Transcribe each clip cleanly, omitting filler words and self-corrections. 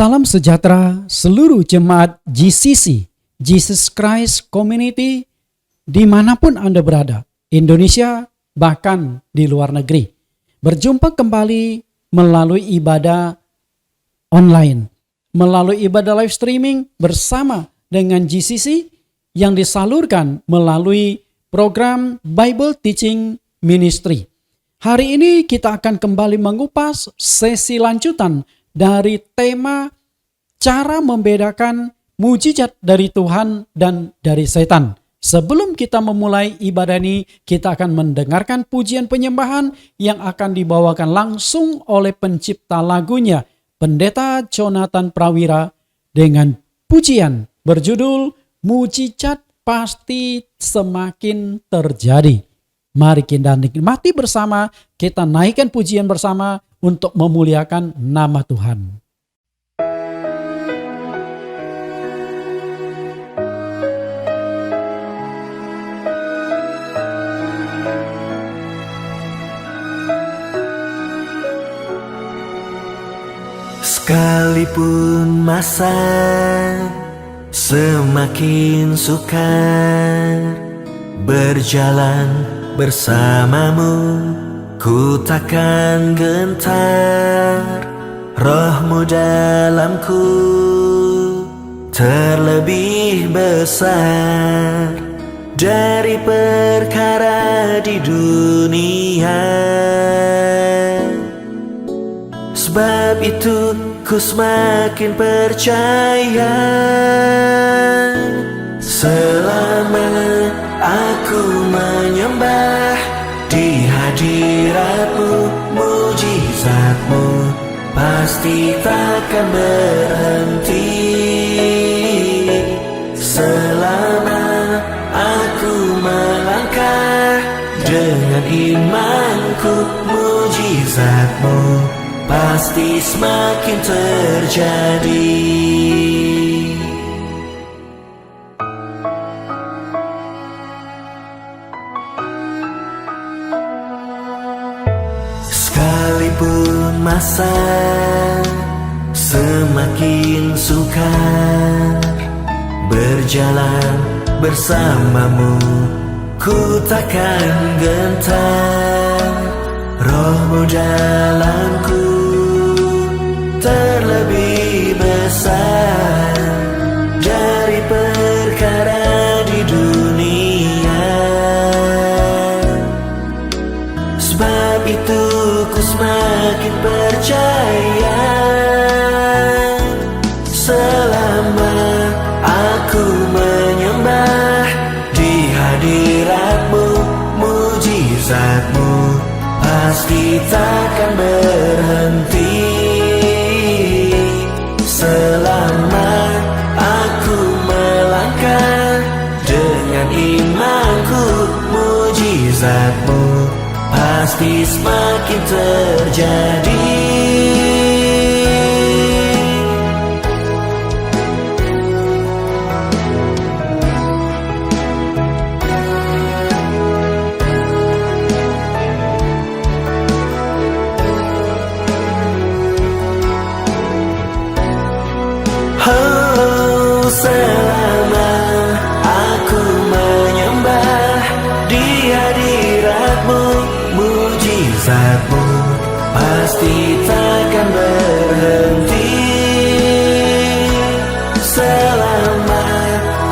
Salam sejahtera seluruh jemaat GCC, Jesus Christ Community, dimanapun Anda berada, Indonesia, bahkan di luar negeri. Berjumpa kembali melalui ibadah online, melalui ibadah live streaming bersama dengan GCC yang disalurkan melalui program Bible Teaching Ministry. Hari ini kita akan kembali mengupas sesi lanjutan dari tema cara membedakan mujizat dari Tuhan dan dari setan. Sebelum kita memulai ibadah ini, kita akan mendengarkan pujian penyembahan yang akan dibawakan langsung oleh pencipta lagunya, Pendeta Jonathan Prawira, dengan pujian berjudul Mujizat Pasti Semakin Terjadi. Mari kita nikmati bersama, kita naikkan pujian bersama untuk memuliakan nama Tuhan. Sekalipun masa semakin sukar berjalan bersamamu, ku takkan gentar. Rohmu dalamku terlebih besar dari perkara di dunia. Sebab itu ku semakin percaya, selama aku menyembah di hadiratmu, mujizatmu pasti takkan berhenti. Selama aku melangkah dengan imanku, mujizatmu pasti semakin terjadi. Sekalipun masa semakin sukar berjalan bersamamu, ku takkan gentar. Rohmu dalamku terlebih besar dari perkara di dunia. Sebab itu ku semakin percaya, selama aku menyembah di hadiratmu, mujizatmu pasti takkan berhenti. Selama aku melangkah dengan imanku, mujizatmu pasti semakin terjadi. Selama aku menyembah di hadiratmu, mujizatmu pasti takkan berhenti. Selama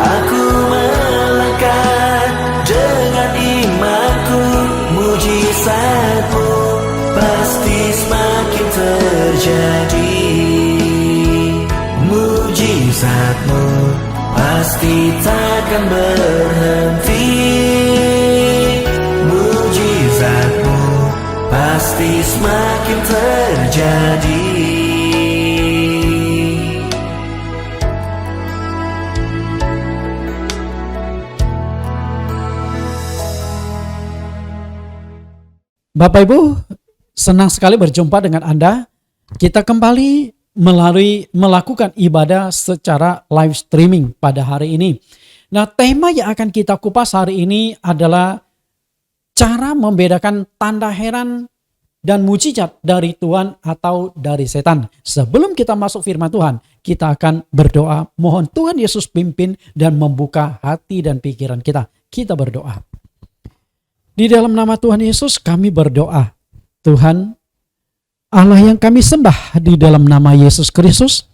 aku melangkah dengan imanku, mujizatmu pasti semakin terjadi. Mujizatmu pasti takkan berhenti. Mujizatmu pasti semakin terjadi. Bapak Ibu, senang sekali berjumpa dengan Anda. Kita kembali melakukan ibadah secara live streaming pada hari ini. Nah, tema yang akan kita kupas hari ini adalah cara membedakan tanda heran dan mujizat dari Tuhan atau dari setan. Sebelum kita masuk firman Tuhan, kita akan berdoa. Mohon Tuhan Yesus pimpin dan membuka hati dan pikiran kita. Kita berdoa. Di dalam nama Tuhan Yesus kami berdoa. Tuhan, Allah yang kami sembah di dalam nama Yesus Kristus,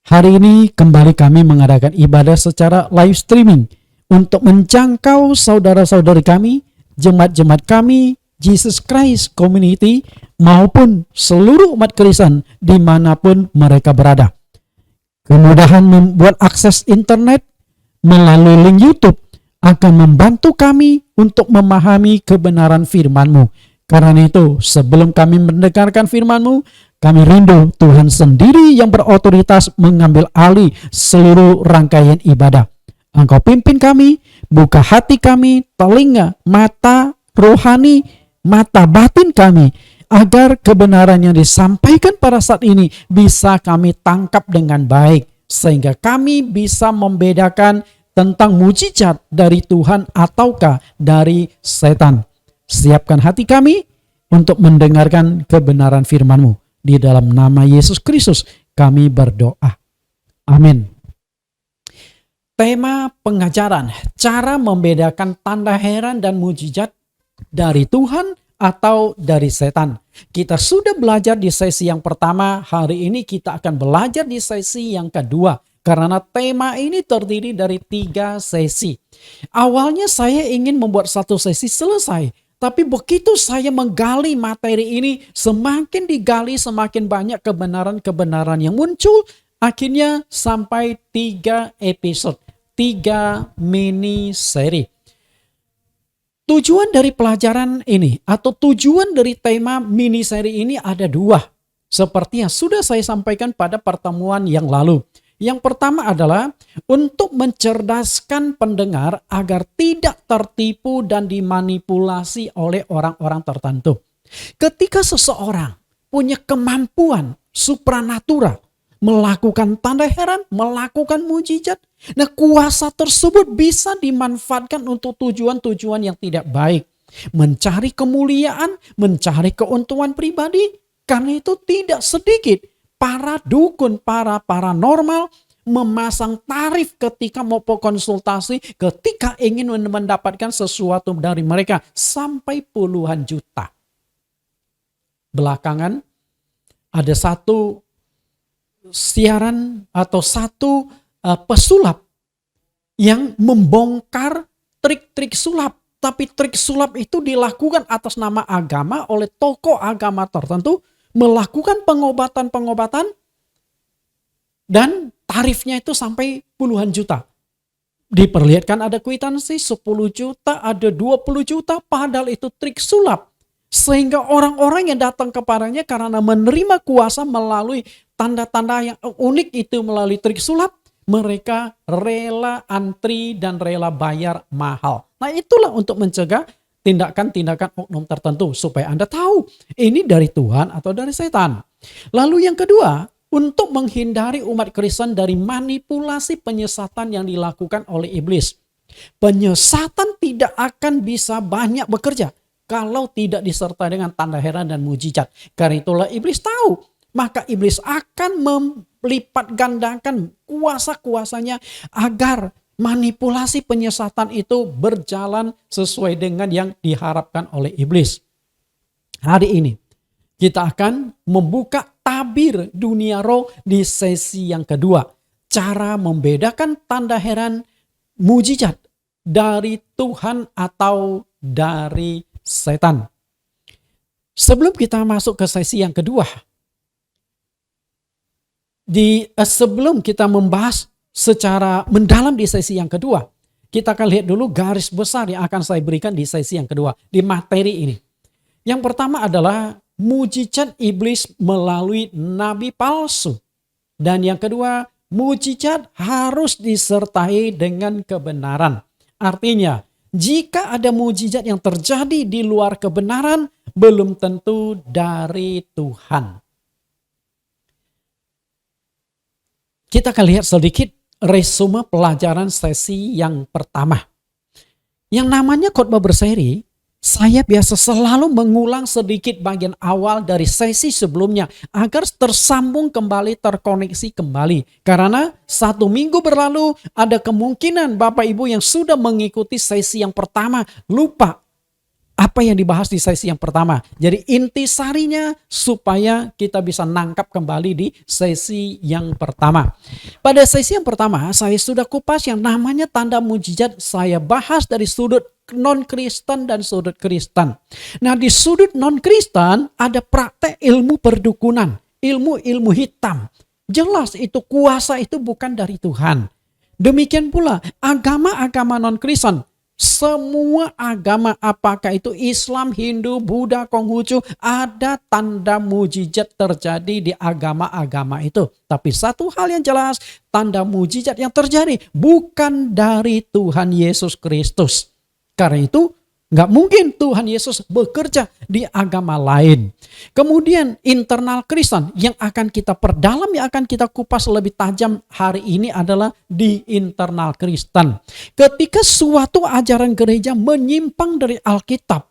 hari ini kembali kami mengadakan ibadah secara live streaming untuk menjangkau saudara-saudari kami, jemaat-jemaat kami, Jesus Christ Community, maupun seluruh umat Kristen dimanapun mereka berada. Kemudahan membuat akses internet melalui link YouTube akan membantu kami untuk memahami kebenaran firman-Mu. Karena itu, sebelum kami mendengarkan firman-Mu, kami rindu Tuhan sendiri yang berotoritas mengambil alih seluruh rangkaian ibadah. Engkau pimpin kami, buka hati kami, telinga, mata rohani, mata batin kami, agar kebenaran yang disampaikan pada saat ini bisa kami tangkap dengan baik, sehingga kami bisa membedakan tentang mujizat dari Tuhan ataukah dari setan. Siapkan hati kami untuk mendengarkan kebenaran firman-Mu. Di dalam nama Yesus Kristus kami berdoa. Amin. Tema pengajaran, cara membedakan tanda heran dan mujizat dari Tuhan atau dari setan. Kita sudah belajar di sesi yang pertama, hari ini kita akan belajar di sesi yang kedua. Karena tema ini terdiri dari 3 sesi. Awalnya saya ingin membuat satu sesi selesai. Tapi begitu saya menggali materi ini, semakin digali semakin banyak kebenaran-kebenaran yang muncul. Akhirnya sampai 3 episode, 3 mini seri. Tujuan dari pelajaran ini atau tujuan dari tema mini seri ini ada 2. Seperti yang sudah saya sampaikan pada pertemuan yang lalu. Yang pertama adalah untuk mencerdaskan pendengar agar tidak tertipu dan dimanipulasi oleh orang-orang tertentu. Ketika seseorang punya kemampuan supranatural, melakukan tanda heran, melakukan mujizat, nah kuasa tersebut bisa dimanfaatkan untuk tujuan-tujuan yang tidak baik. Mencari kemuliaan, mencari keuntungan pribadi. Karena itu tidak sedikit para dukun, para paranormal memasang tarif ketika mau konsultasi, ketika ingin mendapatkan sesuatu dari mereka sampai puluhan juta. Belakangan ada satu siaran atau satu pesulap yang membongkar trik-trik sulap. Tapi trik sulap itu dilakukan atas nama agama oleh tokoh agama tertentu, melakukan pengobatan-pengobatan dan tarifnya itu sampai puluhan juta. Diperlihatkan ada kwitansi 10 juta, ada 20 juta, padahal itu trik sulap. Sehingga orang-orang yang datang kepadanya karena menerima kuasa melalui tanda-tanda yang unik itu melalui trik sulap, mereka rela antri dan rela bayar mahal. Nah itulah untuk mencegah tindakan-tindakan oknum tertentu supaya Anda tahu ini dari Tuhan atau dari setan. Lalu yang kedua, untuk menghindari umat Kristen dari manipulasi penyesatan yang dilakukan oleh iblis. Penyesatan tidak akan bisa banyak bekerja kalau tidak disertai dengan tanda heran dan mujizat. Karena itulah iblis tahu, maka iblis akan melipat gandakan kuasa-kuasanya agar manipulasi penyesatan itu berjalan sesuai dengan yang diharapkan oleh iblis. Hari ini kita akan membuka tabir dunia roh di sesi yang kedua. Cara membedakan tanda heran mujizat dari Tuhan atau dari setan. Sebelum kita masuk ke sesi yang kedua, sebelum kita membahas secara mendalam di sesi yang kedua, kita akan lihat dulu garis besar yang akan saya berikan di sesi yang kedua, di materi ini. Yang pertama adalah mujizat iblis melalui nabi palsu. Dan yang kedua, mujizat harus disertai dengan kebenaran. Artinya, jika ada mujizat yang terjadi di luar kebenaran, belum tentu dari Tuhan. Kita akan lihat sedikit resume pelajaran sesi yang pertama. Yang namanya khotbah berseri Saya biasa selalu mengulang sedikit bagian awal dari sesi sebelumnya agar tersambung kembali, terkoneksi kembali. Karena 1 minggu berlalu ada kemungkinan Bapak Ibu yang sudah mengikuti sesi yang pertama lupa apa yang dibahas di sesi yang pertama. Jadi intisarinya supaya kita bisa nangkap kembali di sesi yang pertama. Pada sesi yang pertama saya sudah kupas yang namanya tanda mujizat. Saya bahas dari sudut non-Kristen dan sudut Kristen. Nah, di sudut non-Kristen ada praktek ilmu perdukunan, ilmu-ilmu hitam. Jelas itu kuasa itu bukan dari Tuhan. Demikian pula agama-agama non-Kristen. Semua agama, apakah itu Islam, Hindu, Buddha, Konghucu, ada tanda mujizat terjadi di agama-agama itu. Tapi satu hal yang jelas, tanda mujizat yang terjadi bukan dari Tuhan Yesus Kristus. Karena itu nggak mungkin Tuhan Yesus bekerja di agama lain. Kemudian internal Kristen yang akan kita perdalam, yang akan kita kupas lebih tajam hari ini adalah di internal Kristen. Ketika suatu ajaran gereja menyimpang dari Alkitab,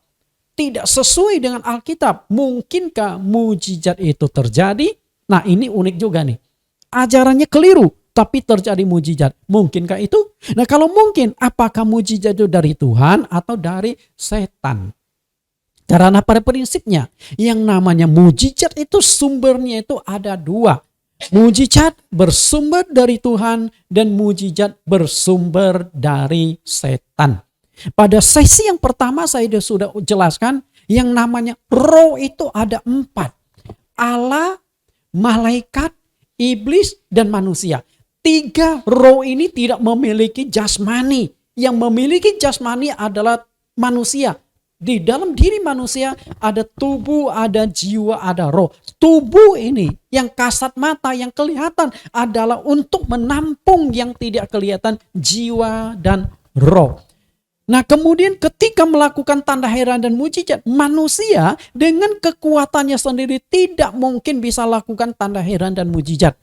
tidak sesuai dengan Alkitab, mungkinkah mujizat itu terjadi? Nah, ini unik juga nih. Ajarannya keliru, tapi terjadi mujizat. Mungkinkah itu? Nah, kalau mungkin, apakah mujizat itu dari Tuhan atau dari setan? Karena pada prinsipnya, yang namanya mujizat itu sumbernya itu ada 2. Mujizat bersumber dari Tuhan dan mujizat bersumber dari setan. Pada sesi yang pertama saya sudah jelaskan, yang namanya roh itu ada 4. Allah, malaikat, iblis, dan manusia. 3 roh ini tidak memiliki jasmani. Yang memiliki jasmani adalah manusia. Di dalam diri manusia ada tubuh, ada jiwa, ada roh. Tubuh ini yang kasat mata, yang kelihatan adalah untuk menampung yang tidak kelihatan, jiwa dan roh. Nah, kemudian ketika melakukan tanda heran dan mujizat, manusia dengan kekuatannya sendiri tidak mungkin bisa lakukan tanda heran dan mujizat.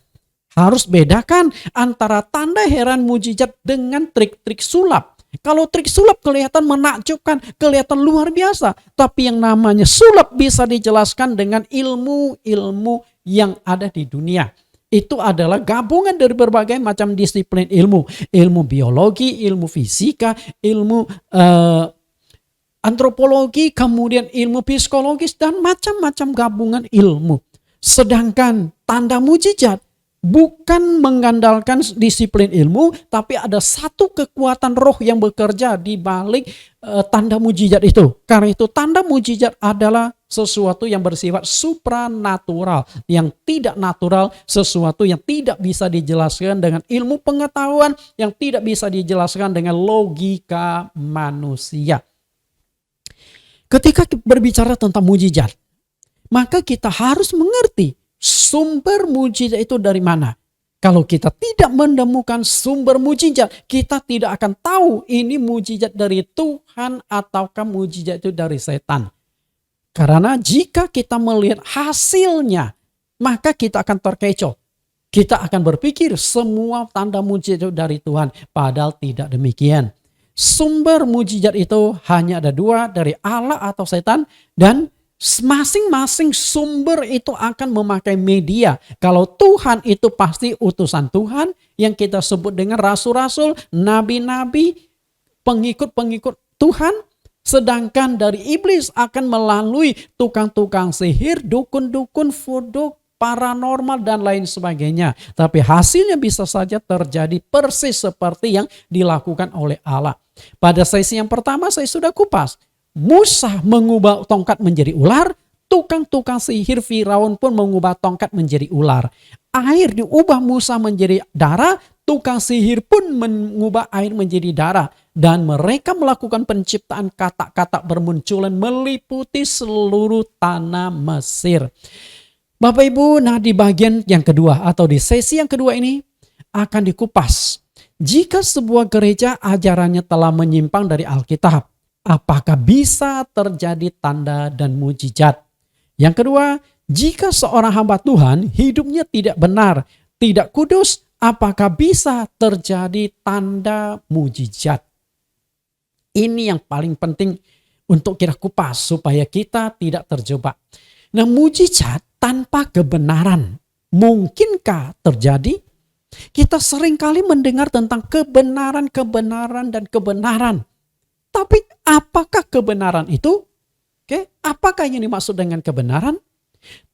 Harus bedakan antara tanda heran mujizat dengan trik-trik sulap. Kalau trik sulap kelihatan menakjubkan, kelihatan luar biasa. Tapi yang namanya sulap bisa dijelaskan dengan ilmu-ilmu yang ada di dunia. Itu adalah gabungan dari berbagai macam disiplin ilmu. Ilmu biologi, ilmu fisika, ilmu antropologi, kemudian ilmu psikologis, dan macam-macam gabungan ilmu. Sedangkan tanda mujizat bukan mengandalkan disiplin ilmu, tapi ada satu kekuatan roh yang bekerja di balik tanda mujizat itu. Karena itu tanda mujizat adalah sesuatu yang bersifat supranatural, yang tidak natural, sesuatu yang tidak bisa dijelaskan dengan ilmu pengetahuan, yang tidak bisa dijelaskan dengan logika manusia. Ketika berbicara tentang mujizat, maka kita harus mengerti sumber mujizat itu dari mana. Kalau kita tidak menemukan sumber mujizat, kita tidak akan tahu ini mujizat dari Tuhan ataukah mujizat itu dari setan. Karena jika kita melihat hasilnya, maka kita akan terkecoh. Kita akan berpikir semua tanda mujizat itu dari Tuhan. Padahal tidak demikian. Sumber mujizat itu hanya ada 2, dari Allah atau setan, dan masing-masing sumber itu akan memakai media. Kalau Tuhan itu pasti utusan Tuhan yang kita sebut dengan rasul-rasul, nabi-nabi, pengikut-pengikut Tuhan. Sedangkan dari iblis akan melalui tukang-tukang sihir, dukun-dukun, voodoo, paranormal, dan lain sebagainya. Tapi hasilnya bisa saja terjadi persis seperti yang dilakukan oleh Allah. Pada sesi yang pertama saya sudah kupas. Musa mengubah tongkat menjadi ular, tukang-tukang sihir Firaun pun mengubah tongkat menjadi ular. Air diubah Musa menjadi darah, tukang sihir pun mengubah air menjadi darah. Dan mereka melakukan penciptaan kata-kata bermunculan meliputi seluruh tanah Mesir. Bapak Ibu, nah di bagian yang kedua atau di sesi yang kedua ini akan dikupas. Jika sebuah gereja ajarannya telah menyimpang dari Alkitab, apakah bisa terjadi tanda dan mujizat? Yang kedua, jika seorang hamba Tuhan hidupnya tidak benar, tidak kudus, apakah bisa terjadi tanda mujizat? Ini yang paling penting untuk kita kupas supaya kita tidak terjebak. Nah, mujizat tanpa kebenaran mungkinkah terjadi? Kita seringkali mendengar tentang kebenaran dan kebenaran. Tapi apakah kebenaran itu? Apakah yang dimaksud dengan kebenaran?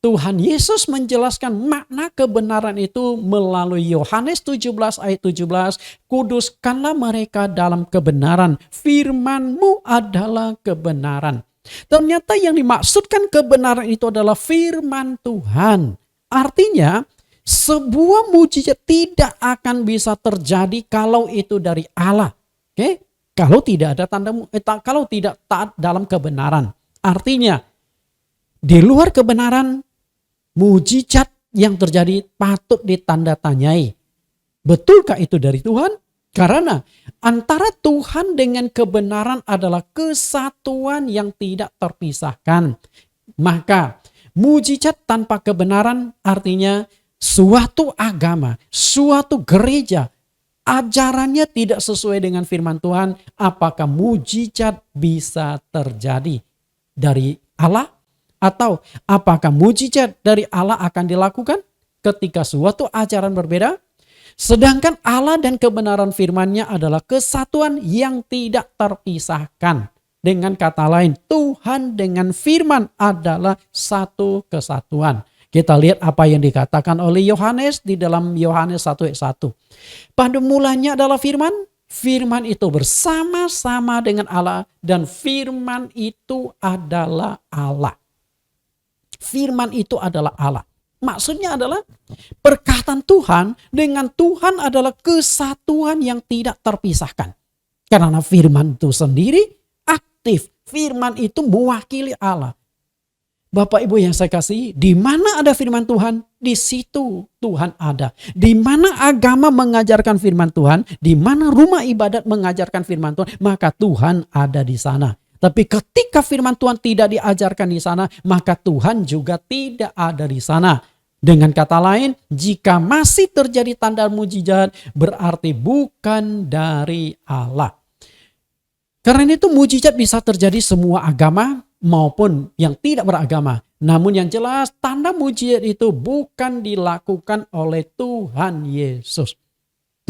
Tuhan Yesus menjelaskan makna kebenaran itu melalui Yohanes 17 ayat 17. Kuduskanlah mereka dalam kebenaran. Firman-Mu adalah kebenaran. Ternyata yang dimaksudkan kebenaran itu adalah firman Tuhan. Artinya sebuah mujizat tidak akan bisa terjadi kalau itu dari Allah. Kalau tidak ada kalau tidak taat dalam kebenaran. Artinya di luar kebenaran, mujizat yang terjadi patut ditanda-tanyai. Betulkah itu dari Tuhan? Karena antara Tuhan dengan kebenaran adalah kesatuan yang tidak terpisahkan. Maka mujizat tanpa kebenaran artinya suatu agama, suatu gereja, ajarannya tidak sesuai dengan firman Tuhan, apakah mujizat bisa terjadi dari Allah? Atau apakah mujizat dari Allah akan dilakukan ketika suatu ajaran berbeda? Sedangkan Allah dan kebenaran firman-Nya adalah kesatuan yang tidak terpisahkan. Dengan kata lain, Tuhan dengan firman adalah satu kesatuan. Kita lihat apa yang dikatakan oleh Yohanes di dalam Yohanes 1 ayat 1. Pada mulanya adalah firman, firman itu bersama-sama dengan Allah dan firman itu adalah Allah. Firman itu adalah Allah. Maksudnya adalah perkataan Tuhan dengan Tuhan adalah kesatuan yang tidak terpisahkan. Karena firman itu sendiri aktif. Firman itu mewakili Allah. Bapak Ibu yang saya kasih, di mana ada firman Tuhan, di situ Tuhan ada. Di mana agama mengajarkan firman Tuhan, di mana rumah ibadat mengajarkan firman Tuhan, maka Tuhan ada di sana. Tapi ketika firman Tuhan tidak diajarkan di sana, maka Tuhan juga tidak ada di sana. Dengan kata lain, jika masih terjadi tanda mujizat, berarti bukan dari Allah. Karena itu mujizat bisa terjadi semua agama maupun yang tidak beragama. Namun yang jelas tanda mujizat itu bukan dilakukan oleh Tuhan Yesus.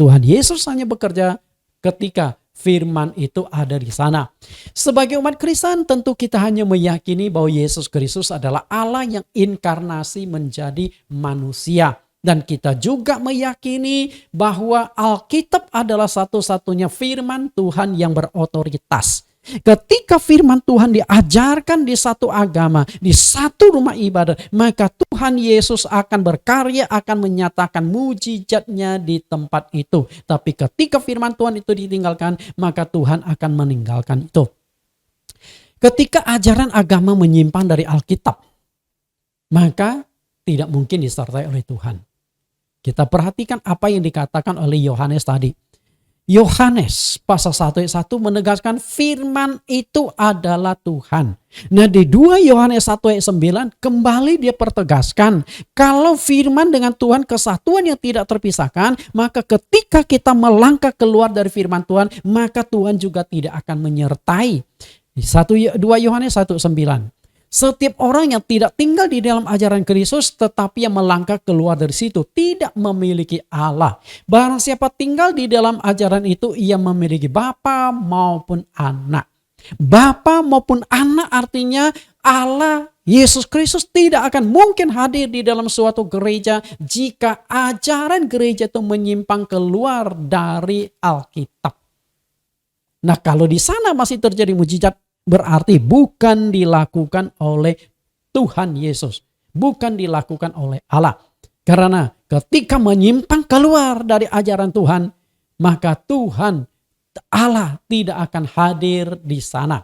Tuhan Yesus hanya bekerja ketika firman itu ada di sana. Sebagai umat Kristen tentu kita hanya meyakini bahwa Yesus Kristus adalah Allah yang inkarnasi menjadi manusia. Dan kita juga meyakini bahwa Alkitab adalah satu-satunya firman Tuhan yang berotoritas. Ketika firman Tuhan diajarkan di satu agama, di satu rumah ibadat, maka Tuhan Yesus akan berkarya, akan menyatakan mujizatnya di tempat itu. Tapi ketika firman Tuhan itu ditinggalkan, maka Tuhan akan meninggalkan itu. Ketika ajaran agama menyimpang dari Alkitab, maka tidak mungkin disertai oleh Tuhan. Kita perhatikan apa yang dikatakan oleh Yohanes tadi. Yohanes pasal 1 ayat 1 menegaskan firman itu adalah Tuhan. Nah di 2 Yohanes 1 ayat 9 kembali dia pertegaskan kalau firman dengan Tuhan kesatuan yang tidak terpisahkan, maka ketika kita melangkah keluar dari firman Tuhan, maka Tuhan juga tidak akan menyertai. 2 Yohanes 1:9. Setiap orang yang tidak tinggal di dalam ajaran Kristus tetapi yang melangkah keluar dari situ tidak memiliki Allah. Barang siapa tinggal di dalam ajaran itu ia memiliki Bapa maupun anak. Bapa maupun anak artinya Allah Yesus Kristus tidak akan mungkin hadir di dalam suatu gereja jika ajaran gereja itu menyimpang keluar dari Alkitab. Nah kalau di sana masih terjadi mujizat, berarti bukan dilakukan oleh Tuhan Yesus. Bukan dilakukan oleh Allah. Karena ketika menyimpang keluar dari ajaran Tuhan, maka Tuhan Allah tidak akan hadir di sana.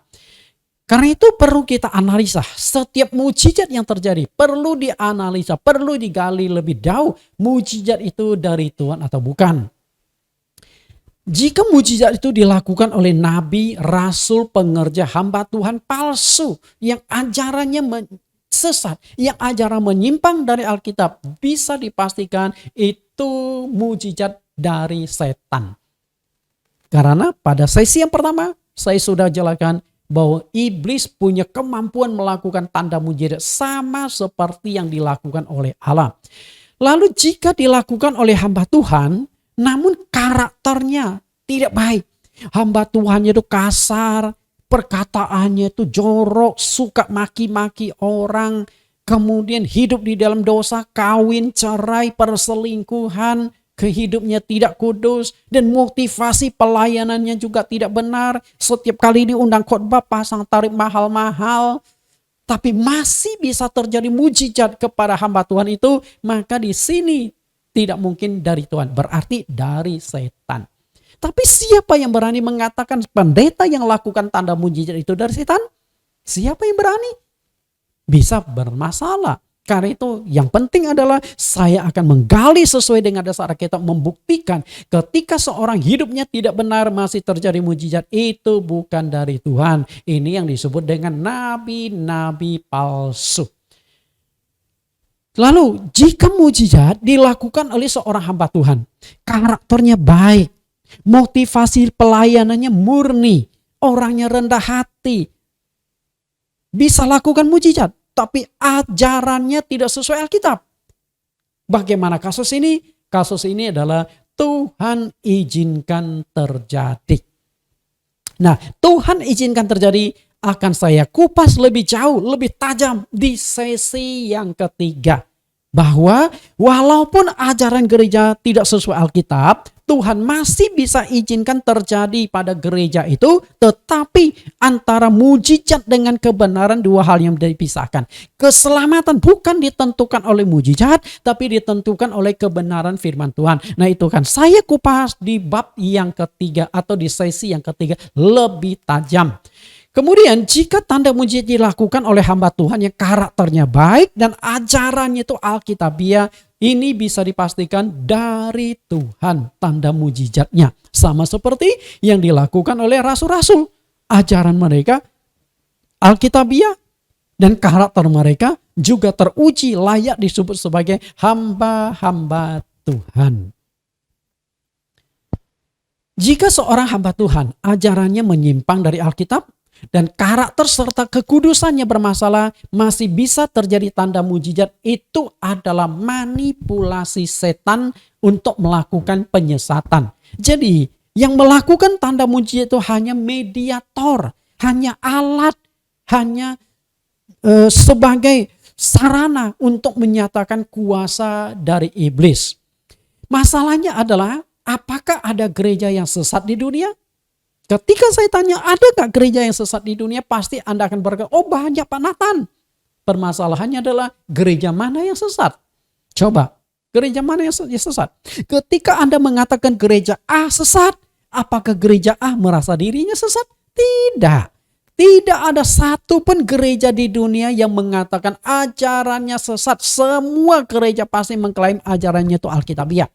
Karena itu perlu kita analisa. Setiap mujizat yang terjadi perlu dianalisa, perlu digali lebih jauh. Mujizat itu dari Tuhan atau bukan. Jika mujizat itu dilakukan oleh nabi, rasul, pengerja, hamba Tuhan palsu yang ajarannya sesat, yang ajaran menyimpang dari Alkitab, bisa dipastikan itu mujizat dari setan. Karena pada sesi yang pertama saya sudah jelaskan bahwa iblis punya kemampuan melakukan tanda mujizat sama seperti yang dilakukan oleh Allah. Lalu jika dilakukan oleh hamba Tuhan, namun karakternya tidak baik. Hamba Tuhannya itu kasar, perkataannya itu jorok, suka maki-maki orang, kemudian hidup di dalam dosa, kawin, cerai, perselingkuhan, hidupnya tidak kudus, dan motivasi pelayanannya juga tidak benar. Setiap kali diundang khotbah pasang tarif mahal-mahal, tapi masih bisa terjadi mujizat kepada hamba Tuhan itu, maka di sini tidak mungkin dari Tuhan, berarti dari setan. Tapi siapa yang berani mengatakan pendeta yang lakukan tanda mujizat itu dari setan? Siapa yang berani? Bisa bermasalah. Karena itu yang penting adalah saya akan menggali sesuai dengan dasar Alkitab, membuktikan ketika seorang hidupnya tidak benar masih terjadi mujizat, itu bukan dari Tuhan. Ini yang disebut dengan nabi-nabi palsu. Lalu jika mujizat dilakukan oleh seorang hamba Tuhan, karakternya baik, motivasi pelayanannya murni, orangnya rendah hati, bisa lakukan mujizat, tapi ajarannya tidak sesuai Alkitab. Bagaimana kasus ini? Kasus ini adalah Tuhan izinkan terjadi. Nah, Tuhan izinkan terjadi akan saya kupas lebih jauh, lebih tajam di sesi yang ketiga. Bahwa walaupun ajaran gereja tidak sesuai Alkitab, Tuhan masih bisa izinkan terjadi pada gereja itu, tetapi antara mujizat dengan kebenaran dua hal yang dipisahkan. Keselamatan bukan ditentukan oleh mujizat, tapi ditentukan oleh kebenaran firman Tuhan. Nah itu kan saya kupas di bab yang ketiga atau di sesi yang ketiga lebih tajam. Kemudian jika tanda mujizat dilakukan oleh hamba Tuhan yang karakternya baik dan ajarannya itu alkitabiah, ini bisa dipastikan dari Tuhan tanda mujizatnya. Sama seperti yang dilakukan oleh rasul-rasul. Ajaran mereka alkitabiah dan karakter mereka juga teruji layak disebut sebagai hamba-hamba Tuhan. Jika seorang hamba Tuhan ajarannya menyimpang dari Alkitab, dan karakter serta kekudusannya bermasalah, masih bisa terjadi tanda mujizat. Itu adalah manipulasi setan untuk melakukan penyesatan. Jadi yang melakukan tanda mujizat itu hanya mediator, hanya alat, hanya sebagai sarana untuk menyatakan kuasa dari iblis. Masalahnya adalah apakah ada gereja yang sesat di dunia? Ketika saya tanya, ada gak gereja yang sesat di dunia? Pasti Anda akan berkata, oh banyak Pak Nathan. Permasalahannya adalah gereja mana yang sesat? Coba, gereja mana yang sesat? Ketika Anda mengatakan gereja A sesat, apakah gereja A merasa dirinya sesat? Tidak. Tidak ada satupun gereja di dunia yang mengatakan ajarannya sesat. Semua gereja pasti mengklaim ajarannya itu alkitabiah.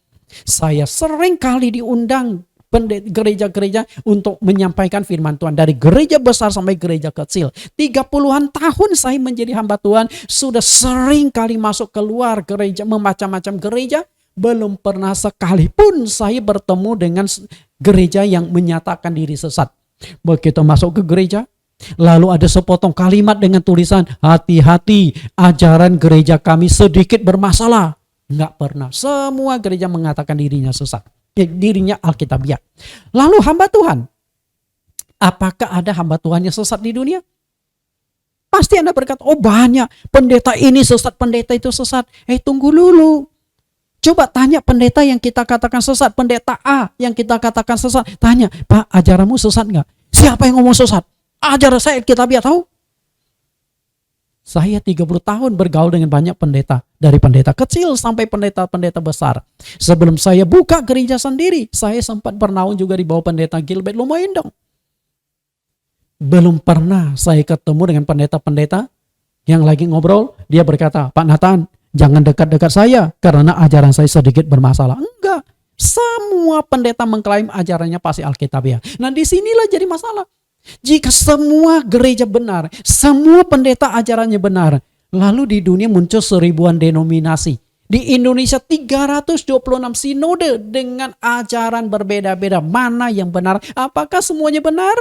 Saya sering kali diundang gereja-gereja untuk menyampaikan firman Tuhan. Dari gereja besar sampai gereja kecil. 30-an tahun saya menjadi hamba Tuhan. Sudah sering kali masuk keluar gereja, macam-macam gereja. Belum pernah sekalipun saya bertemu dengan gereja yang menyatakan diri sesat. Begitu masuk ke gereja, lalu ada sepotong kalimat dengan tulisan, hati-hati, ajaran gereja kami sedikit bermasalah. Enggak pernah. Semua gereja mengatakan dirinya sesat. Dirinya alkitabiah. Lalu hamba Tuhan, apakah ada hamba Tuhan yang sesat di dunia? Pasti Anda berkata, oh banyak, pendeta ini sesat, pendeta itu sesat. Tunggu dulu. Coba tanya pendeta yang kita katakan sesat, pendeta A yang kita katakan sesat. Tanya, Pak, ajaranmu sesat enggak? Siapa yang ngomong sesat? Ajaran saya alkitabiah, tahu? Saya 30 tahun bergaul dengan banyak pendeta. Dari pendeta kecil sampai pendeta-pendeta besar. Sebelum saya buka gereja sendiri, saya sempat bernaung juga di bawah pendeta Gilbert Lumoindong. Belum pernah saya ketemu dengan pendeta-pendeta yang lagi ngobrol. Dia berkata, Pak Nathan, jangan dekat-dekat saya karena ajaran saya sedikit bermasalah. Enggak. Semua pendeta mengklaim ajarannya pasti alkitabiah. Nah disinilah jadi masalah. Jika semua gereja benar, semua pendeta ajarannya benar, lalu di dunia muncul 1000-an denominasi. Di Indonesia 326 sinode dengan ajaran berbeda-beda. Mana yang benar? Apakah semuanya benar?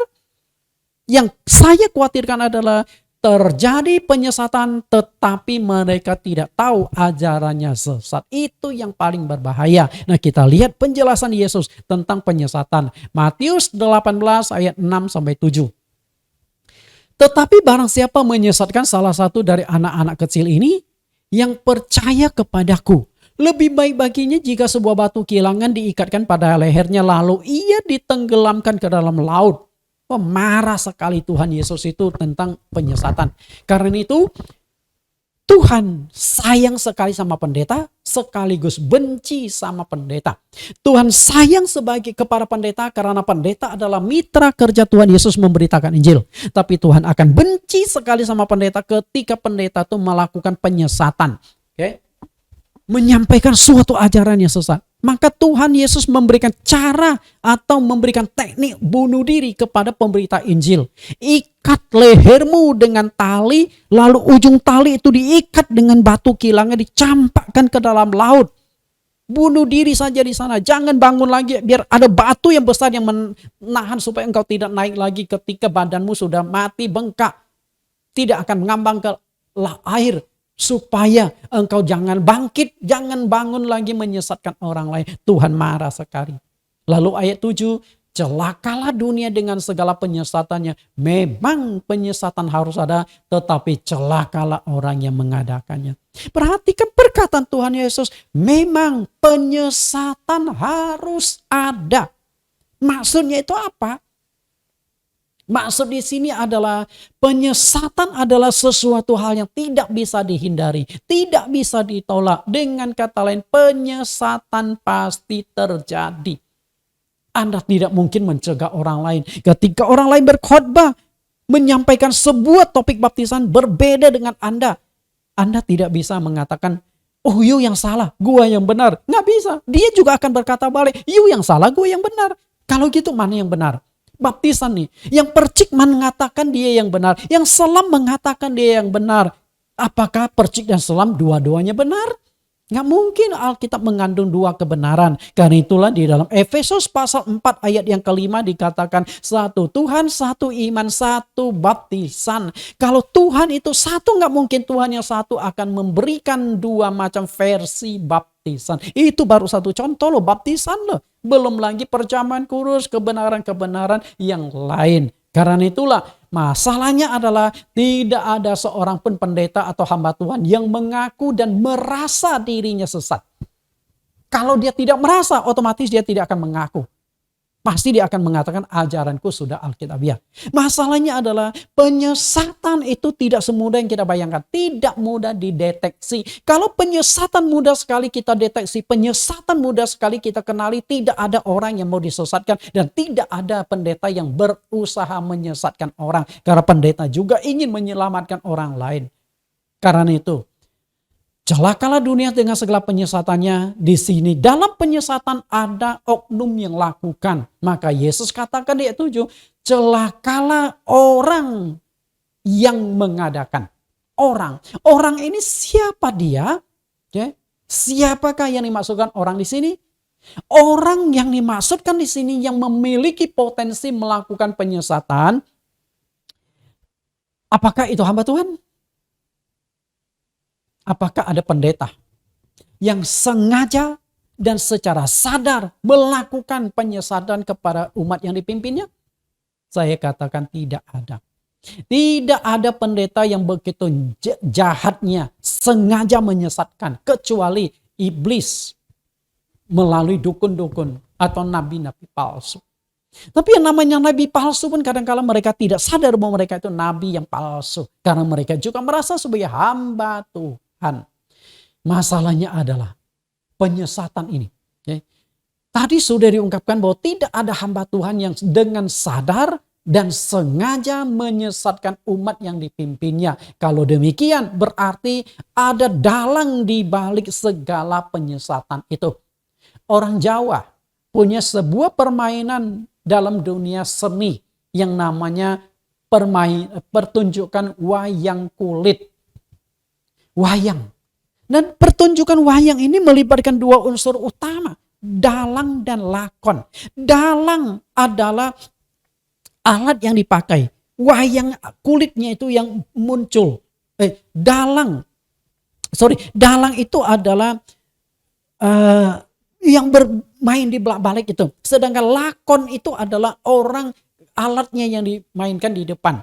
Yang saya khawatirkan adalah terjadi penyesatan tetapi mereka tidak tahu ajarannya sesat. Itu yang paling berbahaya. Nah, kita lihat penjelasan Yesus tentang penyesatan. Matius 18 ayat 6 sampai 7. Tetapi barang siapa menyesatkan salah satu dari anak-anak kecil ini yang percaya kepadaku, lebih baik baginya jika sebuah batu kilangan diikatkan pada lehernya lalu ia ditenggelamkan ke dalam laut. Oh, marah sekali Tuhan Yesus itu tentang penyesatan. Karena itu Tuhan sayang sekali sama pendeta sekaligus benci sama pendeta. Tuhan sayang kepada pendeta karena pendeta adalah mitra kerja Tuhan Yesus memberitakan Injil. Tapi Tuhan akan benci sekali sama pendeta ketika pendeta itu melakukan penyesatan. Okay? Menyampaikan suatu ajaran yang sesat. Maka Tuhan Yesus memberikan cara atau memberikan teknik bunuh diri kepada pemberita Injil. Ikat lehermu dengan tali, lalu ujung tali itu diikat dengan batu kilangan, dicampakkan ke dalam laut. Bunuh diri saja di sana, jangan bangun lagi, biar ada batu yang besar yang menahan supaya engkau tidak naik lagi ketika badanmu sudah mati bengkak. Tidak akan mengambang ke air. Supaya engkau jangan bangkit, jangan bangun lagi menyesatkan orang lain. Tuhan marah sekali. Lalu ayat 7, celakalah dunia dengan segala penyesatannya. Memang penyesatan harus ada, tetapi celakalah orang yang mengadakannya. Perhatikan perkataan Tuhan Yesus, memang penyesatan harus ada. Maksudnya itu apa? Maksud di sini adalah penyesatan adalah sesuatu hal yang tidak bisa dihindari, tidak bisa ditolak. Dengan kata lain, penyesatan pasti terjadi. Anda tidak mungkin mencegah orang lain. Ketika orang lain berkhotbah, menyampaikan sebuah topik baptisan berbeda dengan Anda tidak bisa mengatakan, oh you yang salah, gua yang benar. Nggak bisa. Dia juga akan berkata balik, you yang salah, gua yang benar. Kalau gitu mana yang benar? Baptisan nih, yang percik mengatakan dia yang benar, yang selam mengatakan dia yang benar. Apakah percik dan selam dua-duanya benar? Nggak mungkin Alkitab mengandung dua kebenaran. Karena itulah di dalam Efesus pasal 4 ayat yang kelima dikatakan satu Tuhan, satu iman, satu baptisan. Kalau Tuhan itu satu, nggak mungkin Tuhan yang satu akan memberikan dua macam versi baptisan. Itu baru satu contoh loh, baptisan loh. Belum lagi perjamuan kudus, kebenaran-kebenaran yang lain. Karena itulah masalahnya adalah tidak ada seorang pun pendeta atau hamba Tuhan yang mengaku dan merasa dirinya sesat. Kalau dia tidak merasa, otomatis dia tidak akan mengaku. Pasti dia akan mengatakan ajaranku sudah alkitabiah. Masalahnya adalah penyesatan itu tidak semudah yang kita bayangkan. Tidak mudah dideteksi. Kalau penyesatan mudah sekali kita deteksi, penyesatan mudah sekali kita kenali, tidak ada orang yang mau disesatkan. Dan tidak ada pendeta yang berusaha menyesatkan orang. Karena pendeta juga ingin menyelamatkan orang lain. Karena itu, celakalah dunia dengan segala penyesatannya. Di sini dalam penyesatan ada oknum yang lakukan. Maka Yesus katakan di ayat 7, celakalah orang yang mengadakan. Orang ini siapa dia? Siapakah yang dimaksudkan orang di sini? Orang yang dimaksudkan di sini yang memiliki potensi melakukan penyesatan. Apakah itu hamba Tuhan? Apakah ada pendeta yang sengaja dan secara sadar melakukan penyesatan kepada umat yang dipimpinnya? Saya katakan tidak ada. Tidak ada pendeta yang begitu jahatnya sengaja menyesatkan kecuali iblis melalui dukun-dukun atau nabi-nabi palsu. Tapi yang namanya nabi palsu pun kadang-kala mereka tidak sadar bahwa mereka itu nabi yang palsu. Karena mereka juga merasa sebagai hamba Tuhan. Masalahnya adalah penyesatan ini. Tadi sudah diungkapkan bahwa tidak ada hamba Tuhan yang dengan sadar dan sengaja menyesatkan umat yang dipimpinnya. Kalau demikian berarti ada dalang di balik segala penyesatan itu. Orang Jawa punya sebuah permainan dalam dunia seni yang namanya pertunjukan wayang kulit. Wayang. Dan pertunjukan wayang ini melibatkan dua unsur utama. Dalang dan lakon. Dalang adalah alat yang dipakai wayang kulitnya itu yang muncul. Dalang itu adalah yang bermain di balik itu. Sedangkan lakon itu adalah orang, alatnya yang dimainkan di depan.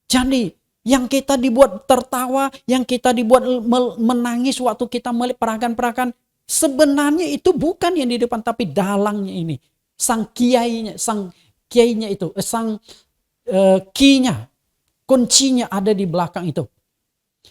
Jadi yang kita dibuat tertawa, yang kita dibuat menangis waktu kita melihat perakan-perakan, sebenarnya itu bukan yang di depan, tapi dalangnya ini. Sang kiainya itu, kinya, kuncinya ada di belakang itu.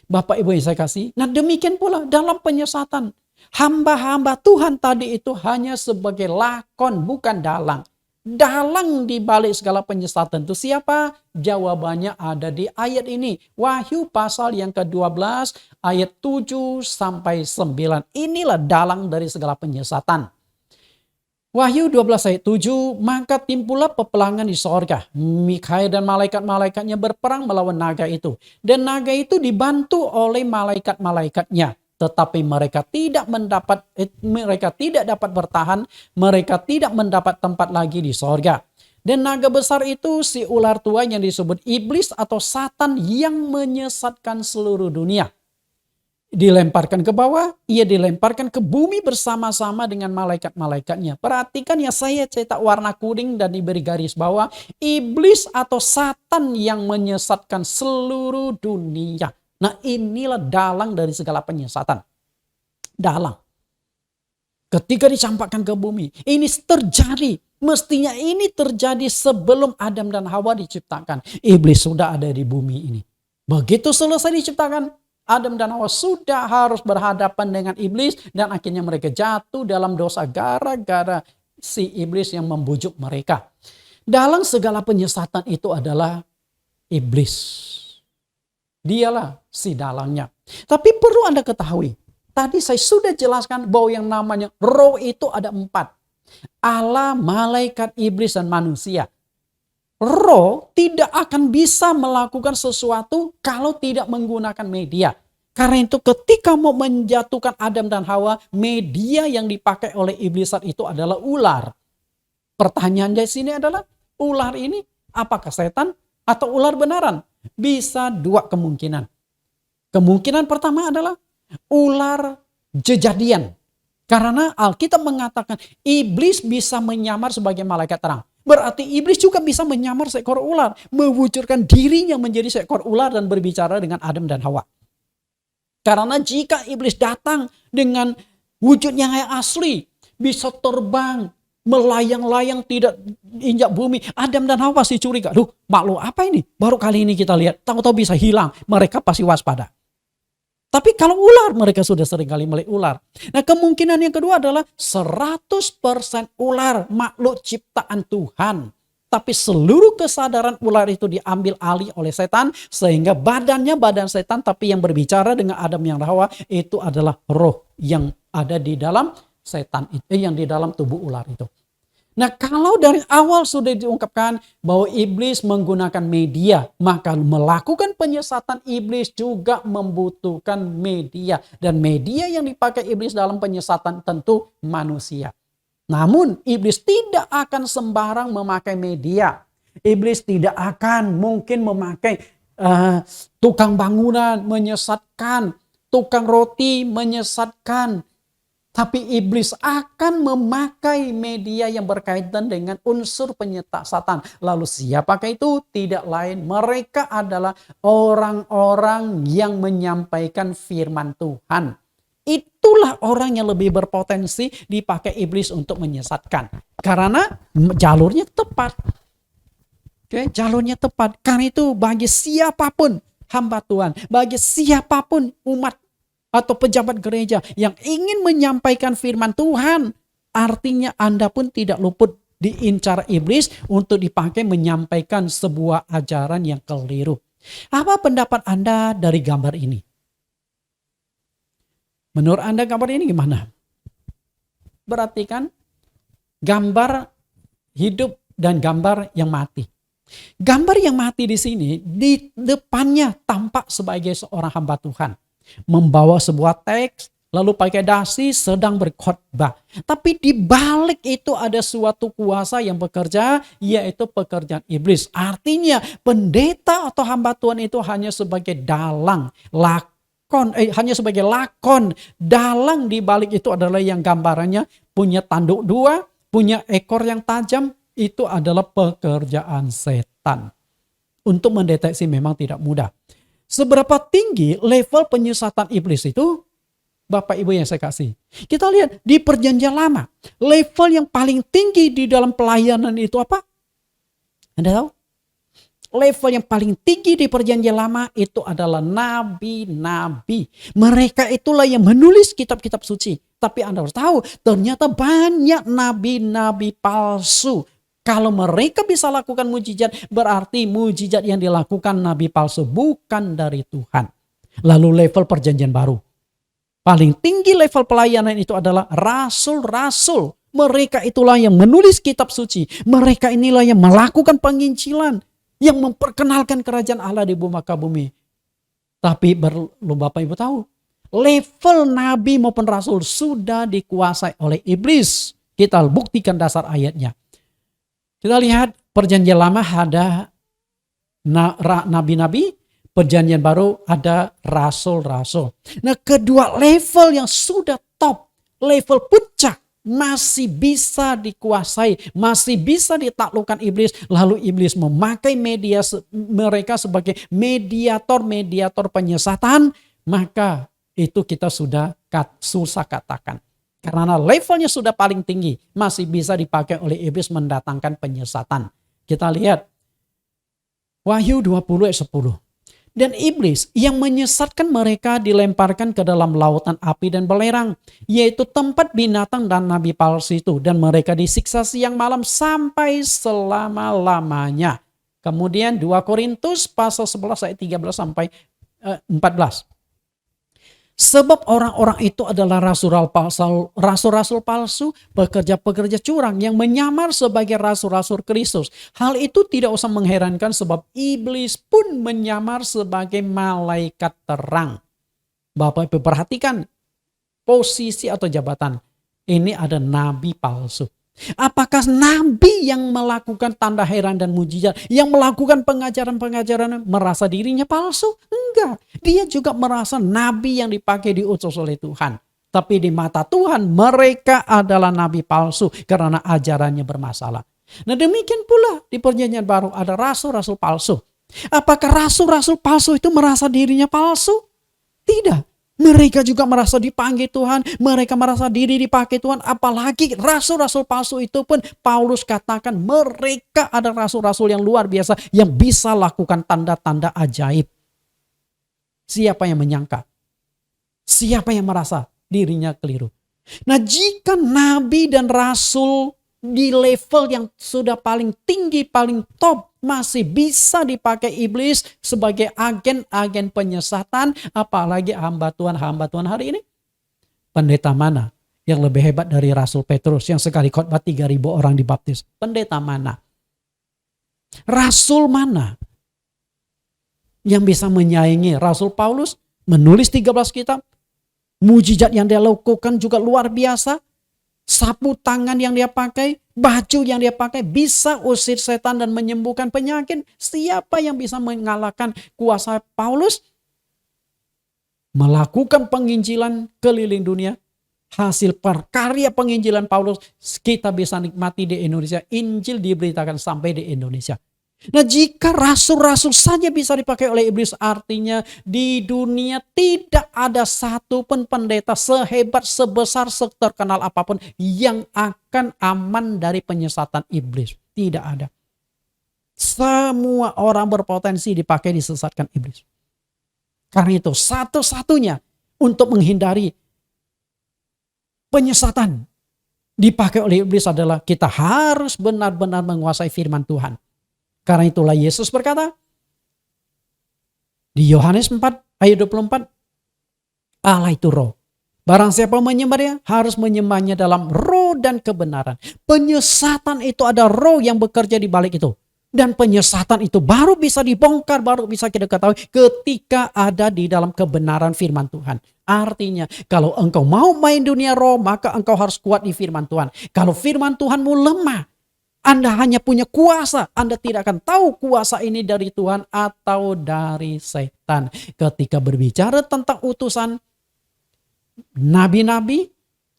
Bapak Ibu yang saya kasih, nah demikian pula dalam penyesatan. Hamba-hamba Tuhan tadi itu hanya sebagai lakon, bukan dalang. Dalang di balik segala penyesatan itu siapa? Jawabannya ada di ayat ini. Wahyu pasal yang ke-12 ayat 7 sampai 9. Inilah dalang dari segala penyesatan. Wahyu 12 ayat 7, maka timbullah peperangan di sorga. Mikael dan malaikat-malaikatnya berperang melawan naga itu. Dan naga itu dibantu oleh malaikat-malaikatnya. Tetapi mereka tidak dapat bertahan, mereka tidak mendapat tempat lagi di sorga. Dan naga besar itu si ular tua yang disebut iblis atau Satan yang menyesatkan seluruh dunia. Dilemparkan ke bawah, ia dilemparkan ke bumi bersama-sama dengan malaikat-malaikatnya. Perhatikan ya, saya cetak warna kuning dan diberi garis bawah. Iblis atau Satan yang menyesatkan seluruh dunia. Nah, inilah dalang dari segala penyesatan. Dalang. Ketika dicampakkan ke bumi, ini terjadi. Mestinya ini terjadi sebelum Adam dan Hawa diciptakan. Iblis sudah ada di bumi ini. Begitu selesai diciptakan, Adam dan Hawa sudah harus berhadapan dengan iblis. Dan akhirnya mereka jatuh dalam dosa gara-gara si iblis yang membujuk mereka. Dalam segala penyesatan itu adalah iblis. Dialah si dalangnya. Tapi perlu Anda ketahui, tadi saya sudah jelaskan bahwa yang namanya roh itu ada 4. Allah, malaikat, iblis, dan manusia. Roh tidak akan bisa melakukan sesuatu kalau tidak menggunakan media. Karena itu ketika mau menjatuhkan Adam dan Hawa, media yang dipakai oleh iblis saat itu adalah ular. Pertanyaan di sini adalah, ular ini apakah setan atau ular benaran? Bisa 2 kemungkinan. Kemungkinan pertama adalah ular jejadian. Karena Alkitab mengatakan iblis bisa menyamar sebagai malaikat terang. Berarti iblis juga bisa menyamar seekor ular. Mewujudkan dirinya menjadi seekor ular dan berbicara dengan Adam dan Hawa. Karena jika iblis datang dengan wujudnya yang asli, bisa terbang, melayang-layang, tidak injak bumi, Adam dan Hawa pasti curiga. Duh, makhluk apa ini? Baru kali ini kita lihat, tahu-tahu bisa hilang. Mereka pasti waspada. Tapi kalau ular, mereka sudah sering kali melihat ular. Nah, kemungkinan yang kedua adalah 100% ular, makhluk ciptaan Tuhan. Tapi seluruh kesadaran ular itu diambil alih oleh setan, sehingga badannya badan setan, tapi yang berbicara dengan Adam yang Hawa itu adalah roh yang ada di dalam setan itu, yang di dalam tubuh ular itu. Nah, kalau dari awal sudah diungkapkan bahwa iblis menggunakan media, maka melakukan penyesatan iblis juga membutuhkan media. Dan media yang dipakai iblis dalam penyesatan tentu manusia. Namun iblis tidak akan sembarang memakai media. Iblis tidak akan mungkin memakai tukang bangunan menyesatkan, tukang roti menyesatkan. Tapi iblis akan memakai media yang berkaitan dengan unsur penyesatan. Lalu siapakah itu? Tidak lain, mereka adalah orang-orang yang menyampaikan firman Tuhan. Itulah orang yang lebih berpotensi dipakai iblis untuk menyesatkan. Karena jalurnya tepat. Oke, jalurnya tepat. Karena itu bagi siapapun hamba Tuhan, bagi siapapun umat atau pejabat gereja yang ingin menyampaikan firman Tuhan, artinya Anda pun tidak luput diincar iblis untuk dipakai menyampaikan sebuah ajaran yang keliru. Apa pendapat Anda dari gambar ini? Menurut Anda gambar ini gimana? Berarti kan gambar hidup dan gambar yang mati. Gambar yang mati di sini, di depannya tampak sebagai seorang hamba Tuhan. Membawa sebuah teks, lalu pakai dasi sedang berkhotbah. Tapi di balik itu ada suatu kuasa yang bekerja, yaitu pekerjaan iblis. Artinya pendeta atau hamba Tuhan itu hanya sebagai dalang, hanya sebagai lakon. Dalang di balik itu adalah yang gambarannya punya tanduk dua, punya ekor yang tajam. Itu adalah pekerjaan setan. Untuk mendeteksi memang tidak mudah. Seberapa tinggi level penyesatan iblis itu, Bapak Ibu yang saya kasih. Kita lihat di Perjanjian Lama, level yang paling tinggi di dalam pelayanan itu apa? Anda tahu? Level yang paling tinggi di Perjanjian Lama itu adalah nabi-nabi. Mereka itulah yang menulis kitab-kitab suci. Tapi Anda harus tahu, ternyata banyak nabi-nabi palsu. Kalau mereka bisa lakukan mujizat, berarti mujizat yang dilakukan nabi palsu bukan dari Tuhan. Lalu level Perjanjian Baru. Paling tinggi level pelayanan itu adalah rasul-rasul. Mereka itulah yang menulis kitab suci. Mereka inilah yang melakukan penginjilan. Yang memperkenalkan kerajaan Allah di muka bumi. Tapi perlu Bapak Ibu tahu. Level nabi maupun rasul sudah dikuasai oleh iblis. Kita buktikan dasar ayatnya. Kita lihat Perjanjian Lama ada nabi-nabi. Perjanjian Baru ada rasul-rasul. Nah, kedua level yang sudah top, level puncak, masih bisa dikuasai, masih bisa ditaklukkan iblis. Lalu iblis memakai mereka sebagai mediator penyesatan. Maka itu kita sudah susah katakan. Karena levelnya sudah paling tinggi, masih bisa dipakai oleh iblis mendatangkan penyesatan. Kita lihat Wahyu 20 ayat 10. Dan iblis yang menyesatkan mereka dilemparkan ke dalam lautan api dan belerang, yaitu tempat binatang dan nabi palsu itu. Dan mereka disiksa siang malam sampai selama-lamanya. Kemudian 2 Korintus pasal 11 ayat 13 sampai 14. Sebab orang-orang itu adalah rasul-rasul palsu, pekerja-pekerja curang yang menyamar sebagai rasul-rasul Kristus. Hal itu tidak usah mengherankan sebab iblis pun menyamar sebagai malaikat terang. Bapak Ibu perhatikan posisi atau jabatan. Ini ada nabi palsu. Apakah nabi yang melakukan tanda heran dan mujizat, yang melakukan pengajaran-pengajaran merasa dirinya palsu? Enggak. Dia juga merasa nabi yang dipakai diutus oleh Tuhan. Tapi di mata Tuhan mereka adalah nabi palsu karena ajarannya bermasalah. Nah, demikian pula di Perjanjian Baru ada rasul-rasul palsu. Apakah rasul-rasul palsu itu merasa dirinya palsu? Tidak. Mereka juga merasa dipanggil Tuhan. Mereka merasa diri dipakai Tuhan. Apalagi rasul-rasul palsu itu pun Paulus katakan mereka ada rasul-rasul yang luar biasa. Yang bisa lakukan tanda-tanda ajaib. Siapa yang menyangka? Siapa yang merasa dirinya keliru? Nah, jika nabi dan rasul di level yang sudah paling tinggi, paling top, masih bisa dipakai iblis sebagai agen-agen penyesatan, apalagi hamba Tuhan hari ini. Pendeta mana yang lebih hebat dari Rasul Petrus yang sekali khotbah 3.000 orang dibaptis? Pendeta mana? Rasul mana yang bisa menyaingi Rasul Paulus? Menulis 13 kitab. Mujizat yang dia lakukan juga luar biasa. Sapu tangan yang dia pakai, baju yang dia pakai bisa usir setan dan menyembuhkan penyakit. Siapa yang bisa mengalahkan kuasa Paulus? Melakukan penginjilan keliling dunia. Hasil perkarya penginjilan Paulus kita bisa nikmati di Indonesia. Injil diberitakan sampai di Indonesia. Nah, jika rasul-rasul saja bisa dipakai oleh iblis, artinya di dunia tidak ada satupun pendeta sehebat, sebesar, terkenal apapun yang akan aman dari penyesatan iblis. Tidak ada. Semua orang berpotensi dipakai disesatkan iblis. Karena itu satu-satunya untuk menghindari penyesatan dipakai oleh iblis adalah kita harus benar-benar menguasai firman Tuhan. Karena itulah Yesus berkata di Yohanes 4 ayat 24, Allah itu roh. Barang siapa menyembahnya harus menyembahnya dalam roh dan kebenaran. Penyesatan itu ada roh yang bekerja di balik itu. Dan penyesatan itu baru bisa dibongkar, baru bisa kita ketahui ketika ada di dalam kebenaran firman Tuhan. Artinya, kalau engkau mau main dunia roh, maka engkau harus kuat di firman Tuhan. Kalau firman Tuhanmu lemah, Anda hanya punya kuasa, Anda tidak akan tahu kuasa ini dari Tuhan atau dari setan. Ketika berbicara tentang utusan nabi-nabi,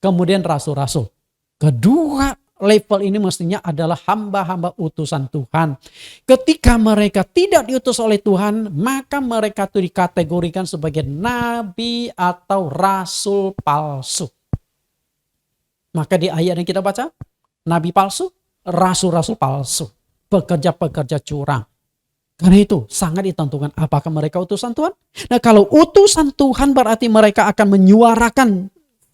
kemudian rasul-rasul. Kedua level ini mestinya adalah hamba-hamba utusan Tuhan. Ketika mereka tidak diutus oleh Tuhan, maka mereka itu dikategorikan sebagai nabi atau rasul palsu. Maka di ayat yang kita baca, nabi palsu, rasul-rasul palsu, pekerja-pekerja curang. Karena itu sangat ditentukan apakah mereka utusan Tuhan. Nah, kalau utusan Tuhan berarti mereka akan menyuarakan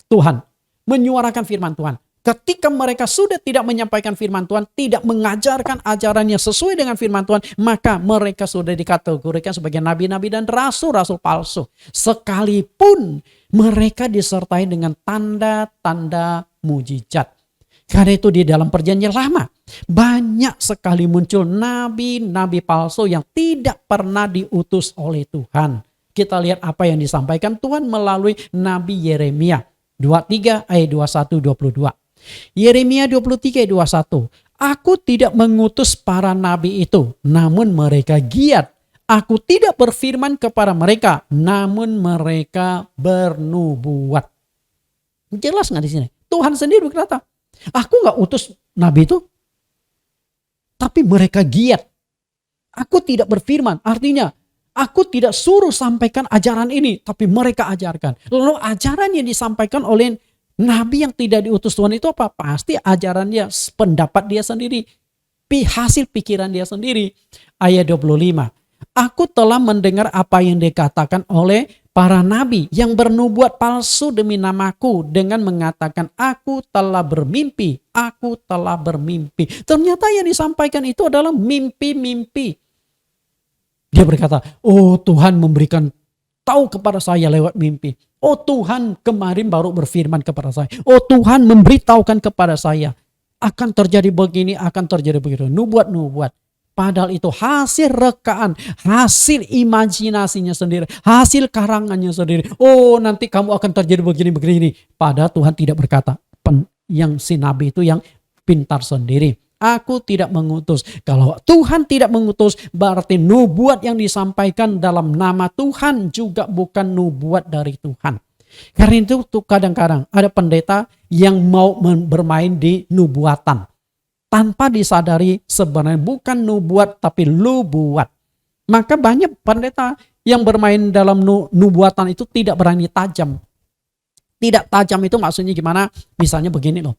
Tuhan, menyuarakan firman Tuhan. Ketika mereka sudah tidak menyampaikan firman Tuhan, tidak mengajarkan ajaran yang sesuai dengan firman Tuhan, maka mereka sudah dikategorikan sebagai nabi-nabi dan rasul-rasul palsu. Sekalipun mereka disertai dengan tanda-tanda mujizat. Karena itu di dalam perjanjian lama, banyak sekali muncul nabi-nabi palsu yang tidak pernah diutus oleh Tuhan. Kita lihat apa yang disampaikan Tuhan melalui Nabi Yeremia 23 ayat 21-22. Yeremia 23 ayat 21. Aku tidak mengutus para nabi itu, namun mereka giat. Aku tidak berfirman kepada mereka, namun mereka bernubuat. Jelas nggak di sini? Tuhan sendiri berkata, aku nggak utus nabi itu, tapi mereka giat. Aku tidak berfirman, artinya aku tidak suruh sampaikan ajaran ini, tapi mereka ajarkan. Lalu ajaran yang disampaikan oleh nabi yang tidak diutus Tuhan itu apa? Pasti ajaran dia, pendapat dia sendiri, hasil pikiran dia sendiri. Ayat 25. Aku telah mendengar apa yang dikatakan oleh para nabi yang bernubuat palsu demi namaku dengan mengatakan aku telah bermimpi, aku telah bermimpi. Ternyata yang disampaikan itu adalah mimpi-mimpi. Dia berkata, oh Tuhan memberikan tahu kepada saya lewat mimpi. Oh Tuhan kemarin baru berfirman kepada saya. Oh Tuhan memberitahukan kepada saya. Akan terjadi begini, akan terjadi begitu. Nubuat-nubuat. Padahal itu hasil rekaan, hasil imajinasinya sendiri, hasil karangannya sendiri. Oh nanti kamu akan terjadi begini-begini. Padahal Tuhan tidak berkata. Yang si nabi itu yang pintar sendiri. Aku tidak mengutus. Kalau Tuhan tidak mengutus, berarti nubuat yang disampaikan dalam nama Tuhan juga bukan nubuat dari Tuhan. Karena itu kadang-kadang ada pendeta yang mau bermain di nubuatan. Tanpa disadari sebenarnya bukan nubuat tapi lubuat. Maka banyak pendeta yang bermain dalam nubuatan itu tidak berani tajam. Tidak tajam itu maksudnya gimana? Misalnya begini loh.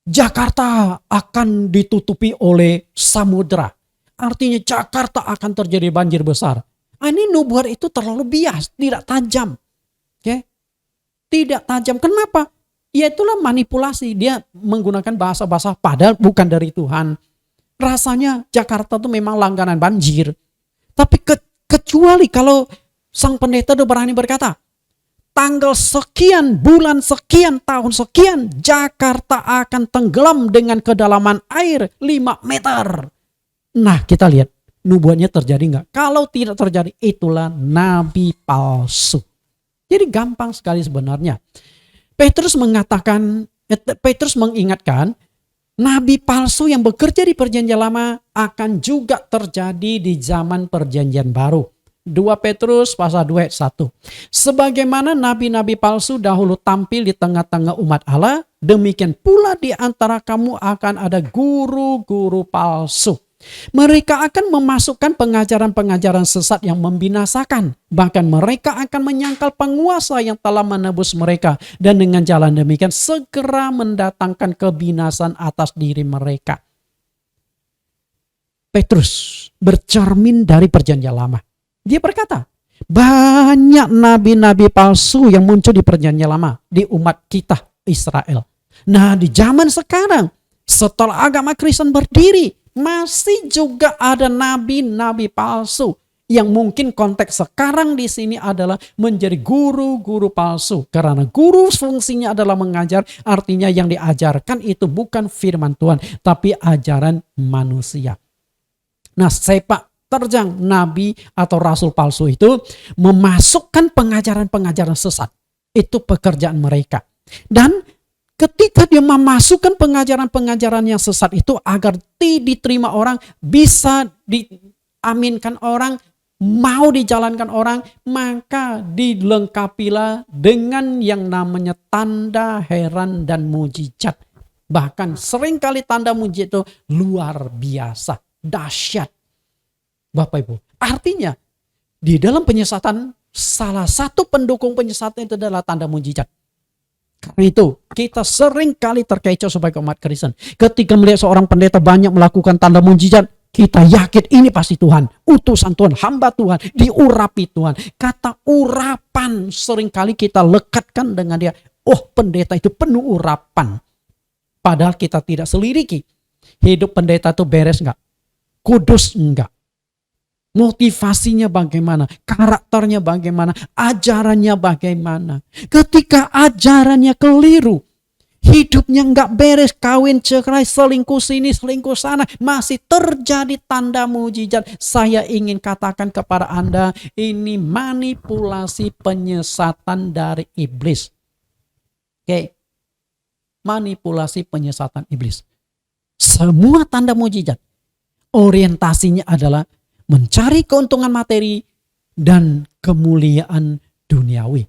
Jakarta akan ditutupi oleh samudera. Artinya Jakarta akan terjadi banjir besar. Ini nubuat itu terlalu bias, tidak tajam. Oke? Tidak tajam. Kenapa? Ya itulah manipulasi. Dia menggunakan bahasa-bahasa padahal bukan dari Tuhan. Rasanya Jakarta itu memang langganan banjir. Tapi kecuali kalau sang pendeta itu berani berkata, tanggal sekian, bulan sekian, tahun sekian, Jakarta akan tenggelam dengan kedalaman air 5 meter. Nah kita lihat, nubuatnya terjadi nggak? Kalau tidak terjadi, itulah nabi palsu. Jadi gampang sekali sebenarnya. Petrus mengingatkan, nabi palsu yang bekerja di perjanjian lama akan juga terjadi di zaman perjanjian baru. 2 Petrus pasal 2 ayat 1. Sebagaimana nabi-nabi palsu dahulu tampil di tengah-tengah umat Allah, demikian pula di antara kamu akan ada guru-guru palsu. Mereka akan memasukkan pengajaran-pengajaran sesat yang membinasakan. Bahkan mereka akan menyangkal penguasa yang telah menebus mereka. Dan dengan jalan demikian segera mendatangkan kebinasan atas diri mereka. Petrus bercermin dari perjanjian lama. Dia berkata, banyak nabi-nabi palsu yang muncul di perjanjian lama, di umat kita Israel. Nah di zaman sekarang, setelah agama Kristen berdiri, masih juga ada nabi-nabi palsu. Yang mungkin konteks sekarang di sini adalah menjadi guru-guru palsu. Karena guru fungsinya adalah mengajar, artinya yang diajarkan itu bukan firman Tuhan, tapi ajaran manusia. Nah, sepak terjang nabi atau rasul palsu itu memasukkan pengajaran-pengajaran sesat. Itu pekerjaan mereka. Dan ketika dia memasukkan pengajaran-pengajaran yang sesat itu agar diterima orang, bisa diaminkan orang, mau dijalankan orang, maka dilengkapilah dengan yang namanya tanda heran dan mujizat. Bahkan seringkali tanda mujizat itu luar biasa, dahsyat. Bapak Ibu, artinya di dalam penyesatan, salah satu pendukung penyesatan itu adalah tanda mujizat. Karena itu kita sering kali terkecoh sebagai umat Kristen. Ketika melihat seorang pendeta banyak melakukan tanda mujizat, kita yakin ini pasti Tuhan, utusan Tuhan, hamba Tuhan, diurapi Tuhan. Kata urapan sering kali kita lekatkan dengan dia. Oh, pendeta itu penuh urapan. Padahal kita tidak selidiki. Hidup pendeta itu beres enggak? Kudus enggak? Motivasinya bagaimana, karakternya bagaimana, ajarannya bagaimana. Ketika ajarannya keliru, hidupnya nggak beres, kawin cerai, selingkuh sini, selingkuh sana, masih terjadi tanda mujizat. Saya ingin katakan kepada Anda, ini manipulasi penyesatan dari iblis. Oke, manipulasi penyesatan iblis. Semua tanda mujizat orientasinya adalah mencari keuntungan materi dan kemuliaan duniawi.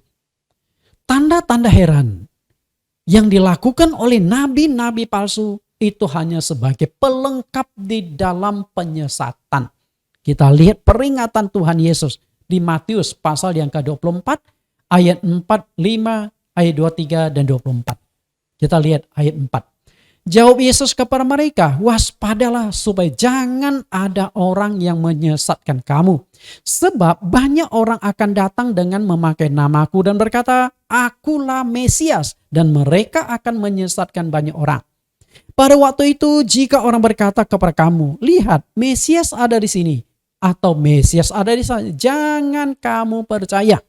Tanda-tanda heran yang dilakukan oleh nabi-nabi palsu itu hanya sebagai pelengkap di dalam penyesatan. Kita lihat peringatan Tuhan Yesus di Matius pasal yang ke-24 ayat 4, 5, ayat 23 dan 24. Kita lihat ayat 4. Jawab Yesus kepada mereka, waspadalah supaya jangan ada orang yang menyesatkan kamu. Sebab banyak orang akan datang dengan memakai namaku dan berkata, akulah Mesias. Dan mereka akan menyesatkan banyak orang. Pada waktu itu jika orang berkata kepada kamu, lihat Mesias ada di sini. Atau Mesias ada di sana. Jangan kamu percaya.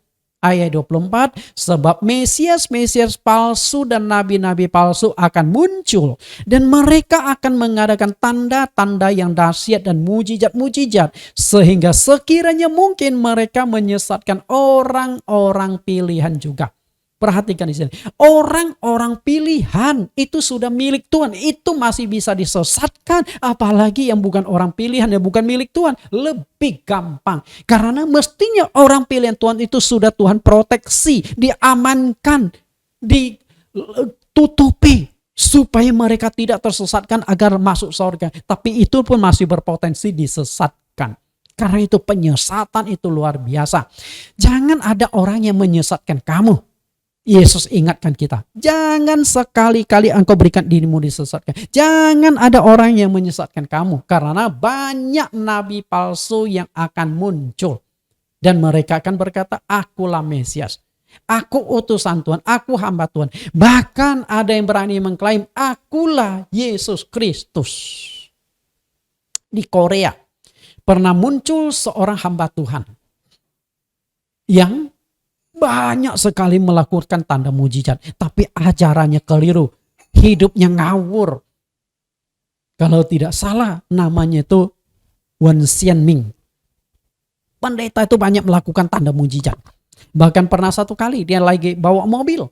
Ayat 24, sebab Mesias palsu dan nabi-nabi palsu akan muncul. Dan mereka akan mengadakan tanda-tanda yang dahsyat dan mujizat-mujizat. Sehingga sekiranya mungkin mereka menyesatkan orang-orang pilihan juga. Perhatikan di sini. Orang-orang pilihan itu sudah milik Tuhan. Itu masih bisa disesatkan. Apalagi yang bukan orang pilihan, yang bukan milik Tuhan. Lebih gampang. Karena mestinya orang pilihan Tuhan itu sudah Tuhan proteksi. Diamankan. Ditutupi. Supaya mereka tidak tersesatkan agar masuk surga. Tapi itu pun masih berpotensi disesatkan. Karena itu penyesatan itu luar biasa. Jangan ada orang yang menyesatkan kamu. Yesus ingatkan kita, jangan sekali-kali engkau berikan dirimu disesatkan. Jangan ada orang yang menyesatkan kamu. Karena banyak nabi palsu yang akan muncul. Dan mereka akan berkata, akulah Mesias. Aku utusan Tuhan, aku hamba Tuhan. Bahkan ada yang berani mengklaim, akulah Yesus Kristus. Di Korea, pernah muncul seorang hamba Tuhan. Yang banyak sekali melakukan tanda mujizat. Tapi ajarannya keliru. Hidupnya ngawur. Kalau tidak salah namanya itu Wan Xianming. Pendeta itu banyak melakukan tanda mujizat. Bahkan pernah satu kali dia lagi bawa mobil.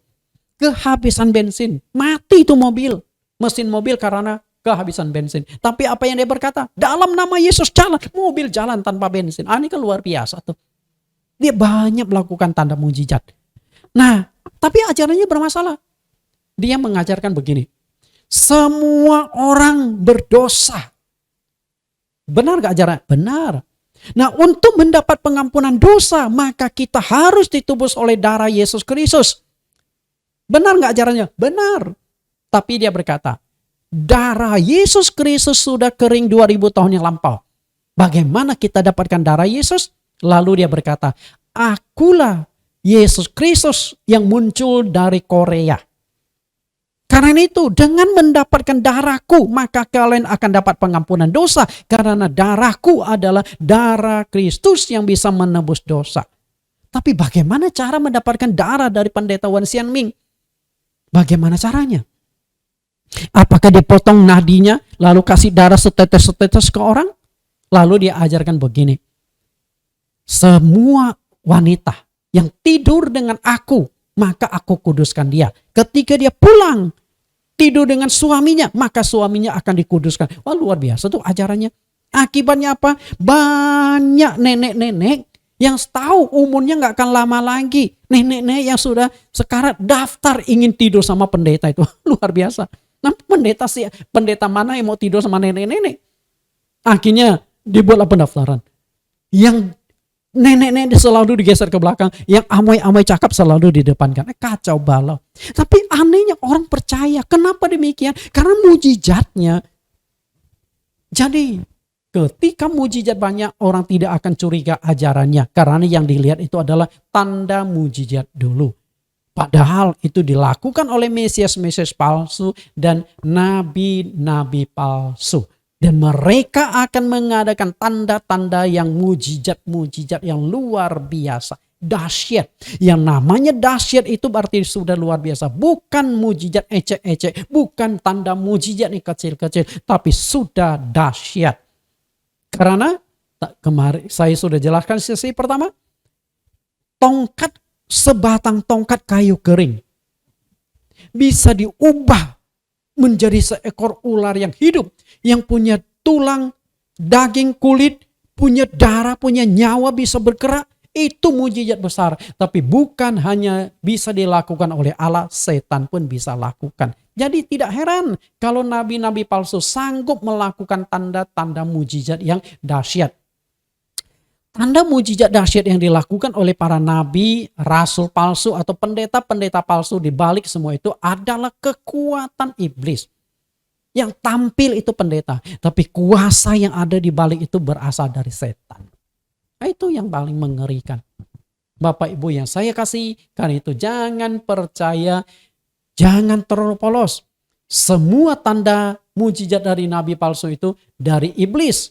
Kehabisan bensin. Mati itu mobil. Mesin mobil karena kehabisan bensin. Tapi apa yang dia berkata? Dalam nama Yesus jalan. Mobil jalan tanpa bensin. Ini kan luar biasa tuh. Dia banyak melakukan tanda mujizat. Nah, tapi ajarannya bermasalah. Dia mengajarkan begini. Semua orang berdosa. Benar gak ajaran? Benar. Nah, untuk mendapat pengampunan dosa, maka kita harus ditebus oleh darah Yesus Kristus. Benar gak ajarannya? Benar. Tapi dia berkata, darah Yesus Kristus sudah kering 2000 tahun yang lampau. Bagaimana kita dapatkan darah Yesus? Lalu dia berkata, akulah Yesus Kristus yang muncul dari Korea. Karena itu dengan mendapatkan darahku maka kalian akan dapat pengampunan dosa. Karena darahku adalah darah Kristus yang bisa menebus dosa. Tapi bagaimana cara mendapatkan darah dari pendeta Wan Xianming? Bagaimana caranya? Apakah dipotong nadinya lalu kasih darah setetes-setetes ke orang? Lalu dia ajarkan begini, semua wanita yang tidur dengan aku, maka aku kuduskan dia. Ketika dia pulang tidur dengan suaminya, maka suaminya akan dikuduskan. Wah, luar biasa tuh ajarannya. Akibatnya apa? Banyak nenek-nenek yang tahu umurnya gak akan lama lagi. Nenek-nenek yang sudah sekarang daftar ingin tidur sama pendeta itu. Luar biasa. Nah, pendeta mana yang mau tidur sama nenek-nenek? Akhirnya dibuatlah pendaftaran. Yang nenek-nenek selalu digeser ke belakang, yang amai-amai cakap selalu di depan. Kacau balau. Tapi anehnya orang percaya. Kenapa demikian? Karena mujizatnya. Jadi ketika mujizat banyak, orang tidak akan curiga ajarannya. Karena yang dilihat itu adalah tanda mujizat dulu. Padahal itu dilakukan oleh Mesias-Mesias palsu dan nabi-nabi palsu. Dan mereka akan mengadakan tanda-tanda yang mujizat-mujizat yang luar biasa. Dahsyat. Yang namanya dahsyat itu berarti sudah luar biasa. Bukan mujizat ecek-ecek. Bukan tanda mujizat yang kecil-kecil. Tapi sudah dahsyat. Karena kemarin saya sudah jelaskan sesi pertama. Sebatang tongkat kayu kering bisa diubah menjadi seekor ular yang hidup, yang punya tulang, daging, kulit, punya darah, punya nyawa, bisa bergerak. Itu mujizat besar. Tapi bukan hanya bisa dilakukan oleh Allah, setan pun bisa lakukan. Jadi tidak heran kalau nabi-nabi palsu sanggup melakukan tanda-tanda mujizat yang dahsyat. Tanda mujizat dahsyat yang dilakukan oleh para nabi, rasul palsu atau pendeta-pendeta palsu di balik semua itu adalah kekuatan iblis. Yang tampil itu pendeta, tapi kuasa yang ada di balik itu berasal dari setan. Nah, itu yang paling mengerikan. Bapak Ibu yang saya kasih, karena itu jangan percaya, jangan terlalu polos. Semua tanda mujizat dari nabi palsu itu dari iblis.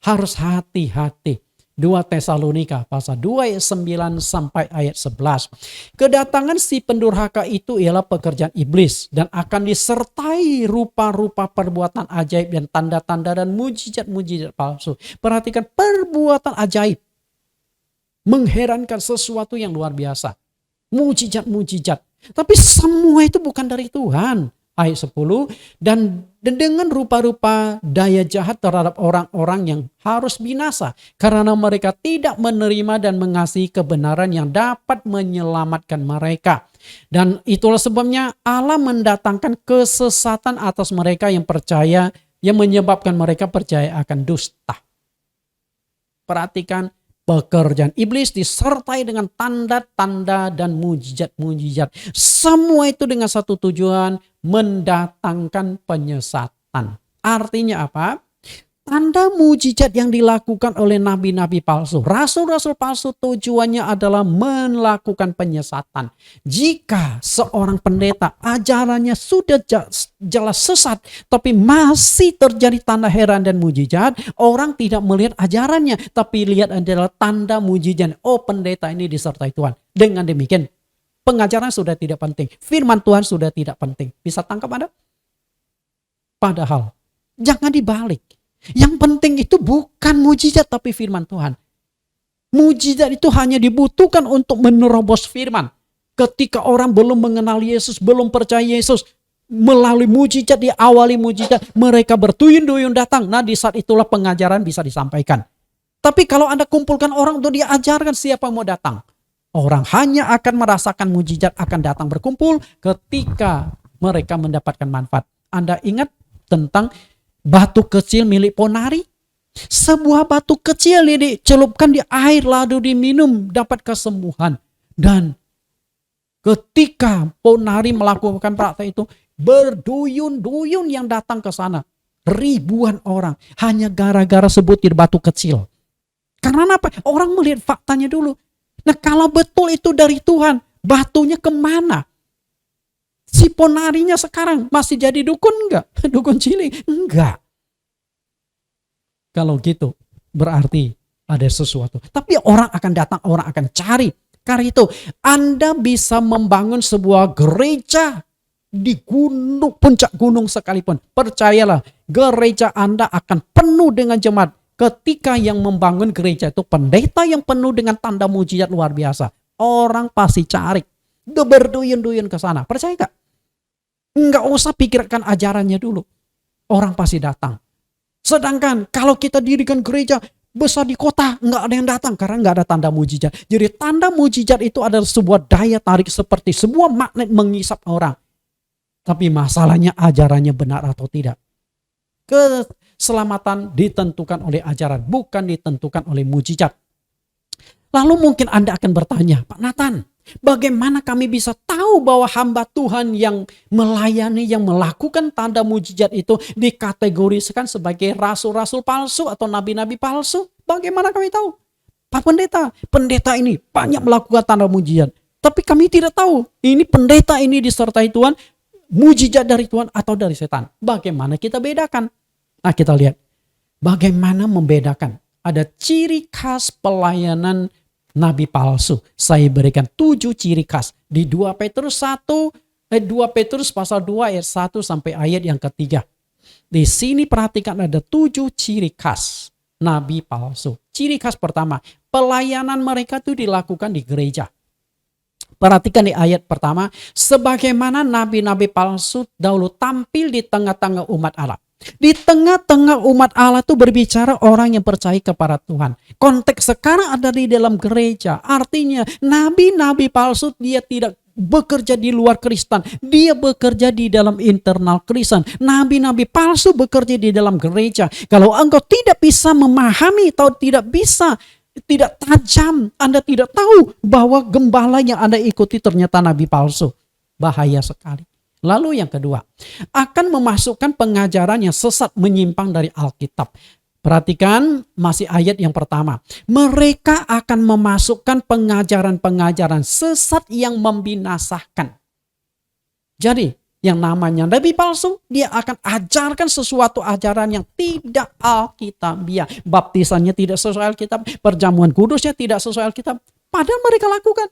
Harus hati-hati. 2 Tesalonika pasal 2 ayat 9 sampai ayat 11. Kedatangan si pendurhaka itu ialah pekerjaan iblis dan akan disertai rupa-rupa perbuatan ajaib dan tanda-tanda dan mujizat-mujizat palsu. Perhatikan perbuatan ajaib. Mengherankan, sesuatu yang luar biasa. Mujizat-mujizat. Tapi semua itu bukan dari Tuhan. Ayat 10, dan dengan rupa-rupa daya jahat terhadap orang-orang yang harus binasa. Karena mereka tidak menerima dan mengasihi kebenaran yang dapat menyelamatkan mereka. Dan itulah sebabnya Allah mendatangkan kesesatan atas mereka yang percaya, yang menyebabkan mereka percaya akan dusta. Perhatikan, pekerjaan iblis disertai dengan tanda-tanda dan mujizat-mujizat. Semua itu dengan satu tujuan, mendatangkan penyesatan. Artinya apa? Tanda mujizat yang dilakukan oleh nabi-nabi palsu, rasul-rasul palsu, tujuannya adalah melakukan penyesatan. Jika seorang pendeta ajarannya sudah jelas sesat, tapi masih terjadi tanda heran dan mujizat, orang tidak melihat ajarannya, tapi lihat adalah tanda mujizat. Oh, pendeta ini disertai Tuhan. Dengan demikian, pengajaran sudah tidak penting. Firman Tuhan sudah tidak penting. Bisa tangkap Anda? Padahal, jangan dibalik. Yang penting itu bukan mujizat tapi firman Tuhan. Mujizat itu hanya dibutuhkan untuk menerobos firman. Ketika orang belum mengenal Yesus, belum percaya Yesus, melalui mujizat, diawali mujizat, mereka bertuyun-tuyun datang. Nah, di saat itulah pengajaran bisa disampaikan. Tapi kalau Anda kumpulkan orang untuk diajarkan, siapa yang mau datang? Orang hanya akan merasakan mujizat, akan datang berkumpul ketika mereka mendapatkan manfaat. Anda ingat tentang batu kecil milik Ponari? Sebuah batu kecil ini dicelupkan di air lalu diminum, dapat kesembuhan. Dan ketika Ponari melakukan praktek itu, berduyun-duyun yang datang ke sana. Ribuan orang hanya gara-gara sebutir batu kecil. Karena apa? Orang melihat faktanya dulu. Nah, kalau betul itu dari Tuhan, batunya kemana? Si Ponarinya sekarang masih jadi dukun enggak? Dukun cilik? Enggak. Kalau gitu berarti ada sesuatu. Tapi orang akan datang, orang akan cari. Karena itu Anda bisa membangun sebuah gereja di gunung, puncak gunung sekalipun. Percayalah, gereja Anda akan penuh dengan jemaat. ketika yang membangun gereja itu pendeta yang penuh dengan tanda mujizat luar biasa, orang pasti cari, berduyun-duyun ke sana. Percaya gak? Nggak usah pikirkan ajarannya dulu. Orang pasti datang. Sedangkan kalau kita dirikan gereja besar di kota, nggak ada yang datang karena nggak ada tanda mujizat. Jadi tanda mujizat itu adalah sebuah daya tarik seperti sebuah magnet mengisap orang. Tapi masalahnya ajarannya benar atau tidak. Keselamatan ditentukan oleh ajaran, bukan ditentukan oleh mujizat. Lalu mungkin Anda akan bertanya, Pak Nathan, bagaimana kami bisa tahu bahwa hamba Tuhan yang melayani, yang melakukan tanda mujizat itu dikategorikan sebagai rasul-rasul palsu atau nabi-nabi palsu? Bagaimana kami tahu? Pak pendeta ini banyak melakukan tanda mujizat. Tapi kami tidak tahu, ini pendeta ini disertai Tuhan, mujizat dari Tuhan atau dari setan. Bagaimana kita bedakan? Nah, kita lihat bagaimana membedakan. Ada ciri khas pelayanan nabi palsu. Saya berikan 7 ciri khas di 2 Petrus pasal 2 ayat 1 sampai ayat yang ketiga. Di sini perhatikan ada 7 ciri khas nabi palsu. Ciri khas pertama, pelayanan mereka itu dilakukan di gereja. Perhatikan di ayat pertama, sebagaimana nabi-nabi palsu dahulu tampil di tengah-tengah umat Allah. Di tengah-tengah umat Allah itu berbicara orang yang percaya kepada Tuhan. Konteks sekarang ada di dalam gereja. Artinya nabi-nabi palsu dia tidak bekerja di luar Kristen. Dia bekerja di dalam internal Kristen. Nabi-nabi palsu bekerja di dalam gereja. Kalau engkau tidak bisa memahami atau tidak tajam, Anda tidak tahu bahwa gembala yang Anda ikuti ternyata nabi palsu. Bahaya sekali. Lalu yang kedua, akan memasukkan pengajaran yang sesat menyimpang dari Alkitab. Perhatikan masih ayat yang pertama. Mereka akan memasukkan pengajaran-pengajaran sesat yang membinasakan. Jadi yang namanya nabi palsu, dia akan ajarkan sesuatu ajaran yang tidak alkitabiah. Baptisannya tidak sesuai Alkitab, perjamuan kudusnya tidak sesuai Alkitab. Padahal mereka lakukan.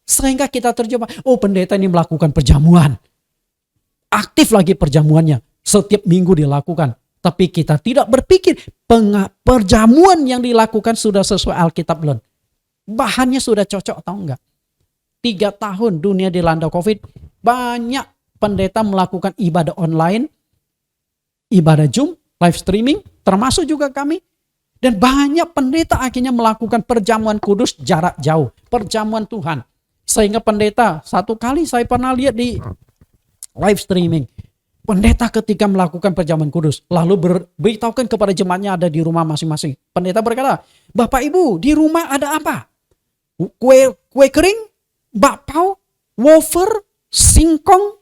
Sehingga kita terjebak, oh pendeta ini melakukan perjamuan. Aktif lagi perjamuannya, setiap minggu dilakukan. Tapi kita tidak berpikir perjamuan yang dilakukan sudah sesuai Alkitab belum. Bahannya sudah cocok atau enggak. 3 tahun dunia dilanda COVID, banyak pendeta melakukan ibadah online, ibadah Zoom, live streaming, termasuk juga kami. Dan banyak pendeta akhirnya melakukan perjamuan kudus jarak jauh, perjamuan Tuhan. Sehingga pendeta, satu kali saya pernah lihat di live streaming, pendeta ketika melakukan perjamuan kudus, lalu beritahukan kepada jemaatnya ada di rumah masing-masing. Pendeta berkata, Bapak Ibu di rumah ada apa? Kue kering, bakpao, wafer, singkong,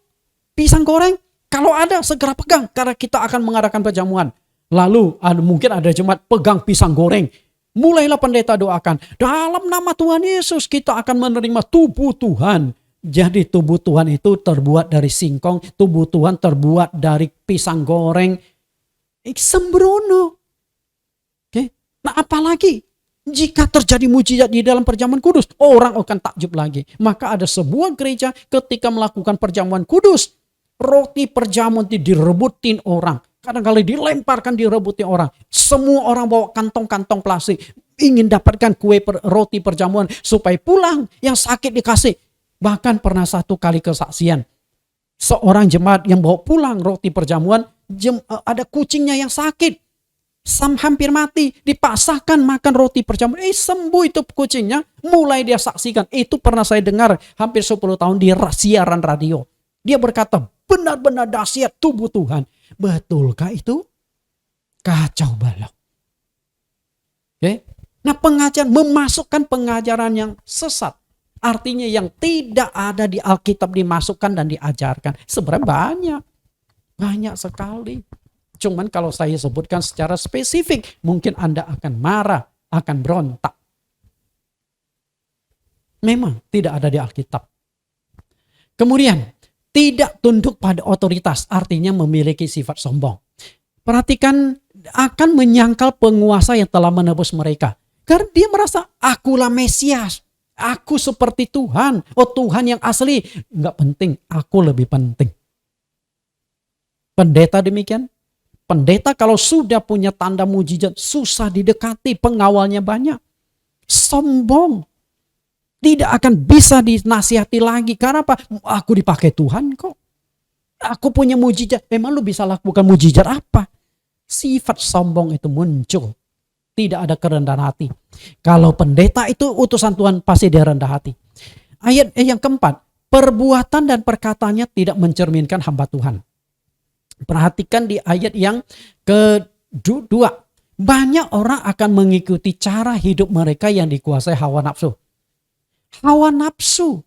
pisang goreng. Kalau ada segera pegang karena kita akan mengadakan perjamuan. Lalu mungkin ada jemaat pegang pisang goreng. Mulailah pendeta doakan, dalam nama Tuhan Yesus kita akan menerima tubuh Tuhan. Jadi tubuh Tuhan itu terbuat dari singkong, tubuh Tuhan terbuat dari pisang goreng. Sembrono. Oke. Nah apalagi jika terjadi mujizat di dalam perjamuan kudus, orang akan takjub lagi. Maka ada sebuah gereja ketika melakukan perjamuan kudus, roti perjamuan itu direbutin orang. Kadang-kadang dilemparkan, direbutin orang. Semua orang bawa kantong-kantong plastik, ingin dapatkan roti perjamuan supaya pulang, yang sakit dikasih. Bahkan pernah satu kali kesaksian, seorang jemaat yang bawa pulang roti perjamuan, ada kucingnya yang sakit, hampir mati, dipaksakan makan roti perjamuan, sembuh itu kucingnya, mulai dia saksikan. Itu pernah saya dengar hampir 10 tahun di siaran radio. Dia berkata, benar-benar dahsyat tubuh Tuhan. Betulkah itu? Kacau balau. Oke. Nah pengajaran, memasukkan pengajaran yang sesat. Artinya yang tidak ada di Alkitab dimasukkan dan diajarkan. Sebenarnya banyak sekali. Cuman kalau saya sebutkan secara spesifik, mungkin Anda akan marah, akan berontak. Memang tidak ada di Alkitab. Kemudian, tidak tunduk pada otoritas, artinya memiliki sifat sombong. Perhatikan, akan menyangkal penguasa yang telah menebus mereka. Karena dia merasa, akulah Mesias. Aku seperti Tuhan. Oh Tuhan yang asli. Enggak penting. Aku lebih penting. Pendeta demikian. Pendeta kalau sudah punya tanda mujizat susah didekati, pengawalnya banyak. Sombong. Tidak akan bisa dinasihati lagi. Karena apa? Aku dipakai Tuhan kok. Aku punya mujizat. Emang lu bisa lakukan mujizat apa? Sifat sombong itu muncul. Tidak ada kerendahan hati. Kalau pendeta itu utusan Tuhan, pasti dia rendah hati. Ayat yang keempat. Perbuatan dan perkataannya tidak mencerminkan hamba Tuhan. Perhatikan di ayat yang kedua. Banyak orang akan mengikuti cara hidup mereka yang dikuasai hawa nafsu. Hawa nafsu.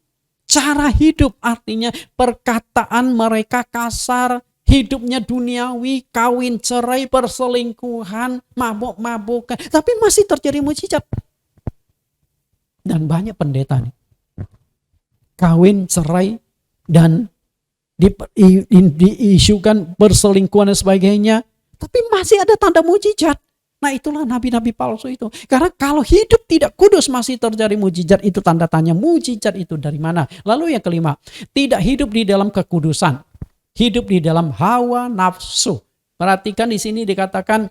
Cara hidup artinya perkataan mereka kasar. Hidupnya duniawi, kawin cerai, perselingkuhan, mabuk-mabukan. Tapi masih terjadi mujizat. Dan banyak pendeta nih. Kawin cerai dan diisukan perselingkuhan dan sebagainya, tapi masih ada tanda mujizat. Nah itulah nabi-nabi palsu itu. Karena kalau hidup tidak kudus masih terjadi mujizat, itu tanda tanya mujizat itu dari mana. Lalu yang kelima, tidak hidup di dalam kekudusan, hidup di dalam hawa nafsu. Perhatikan di sini dikatakan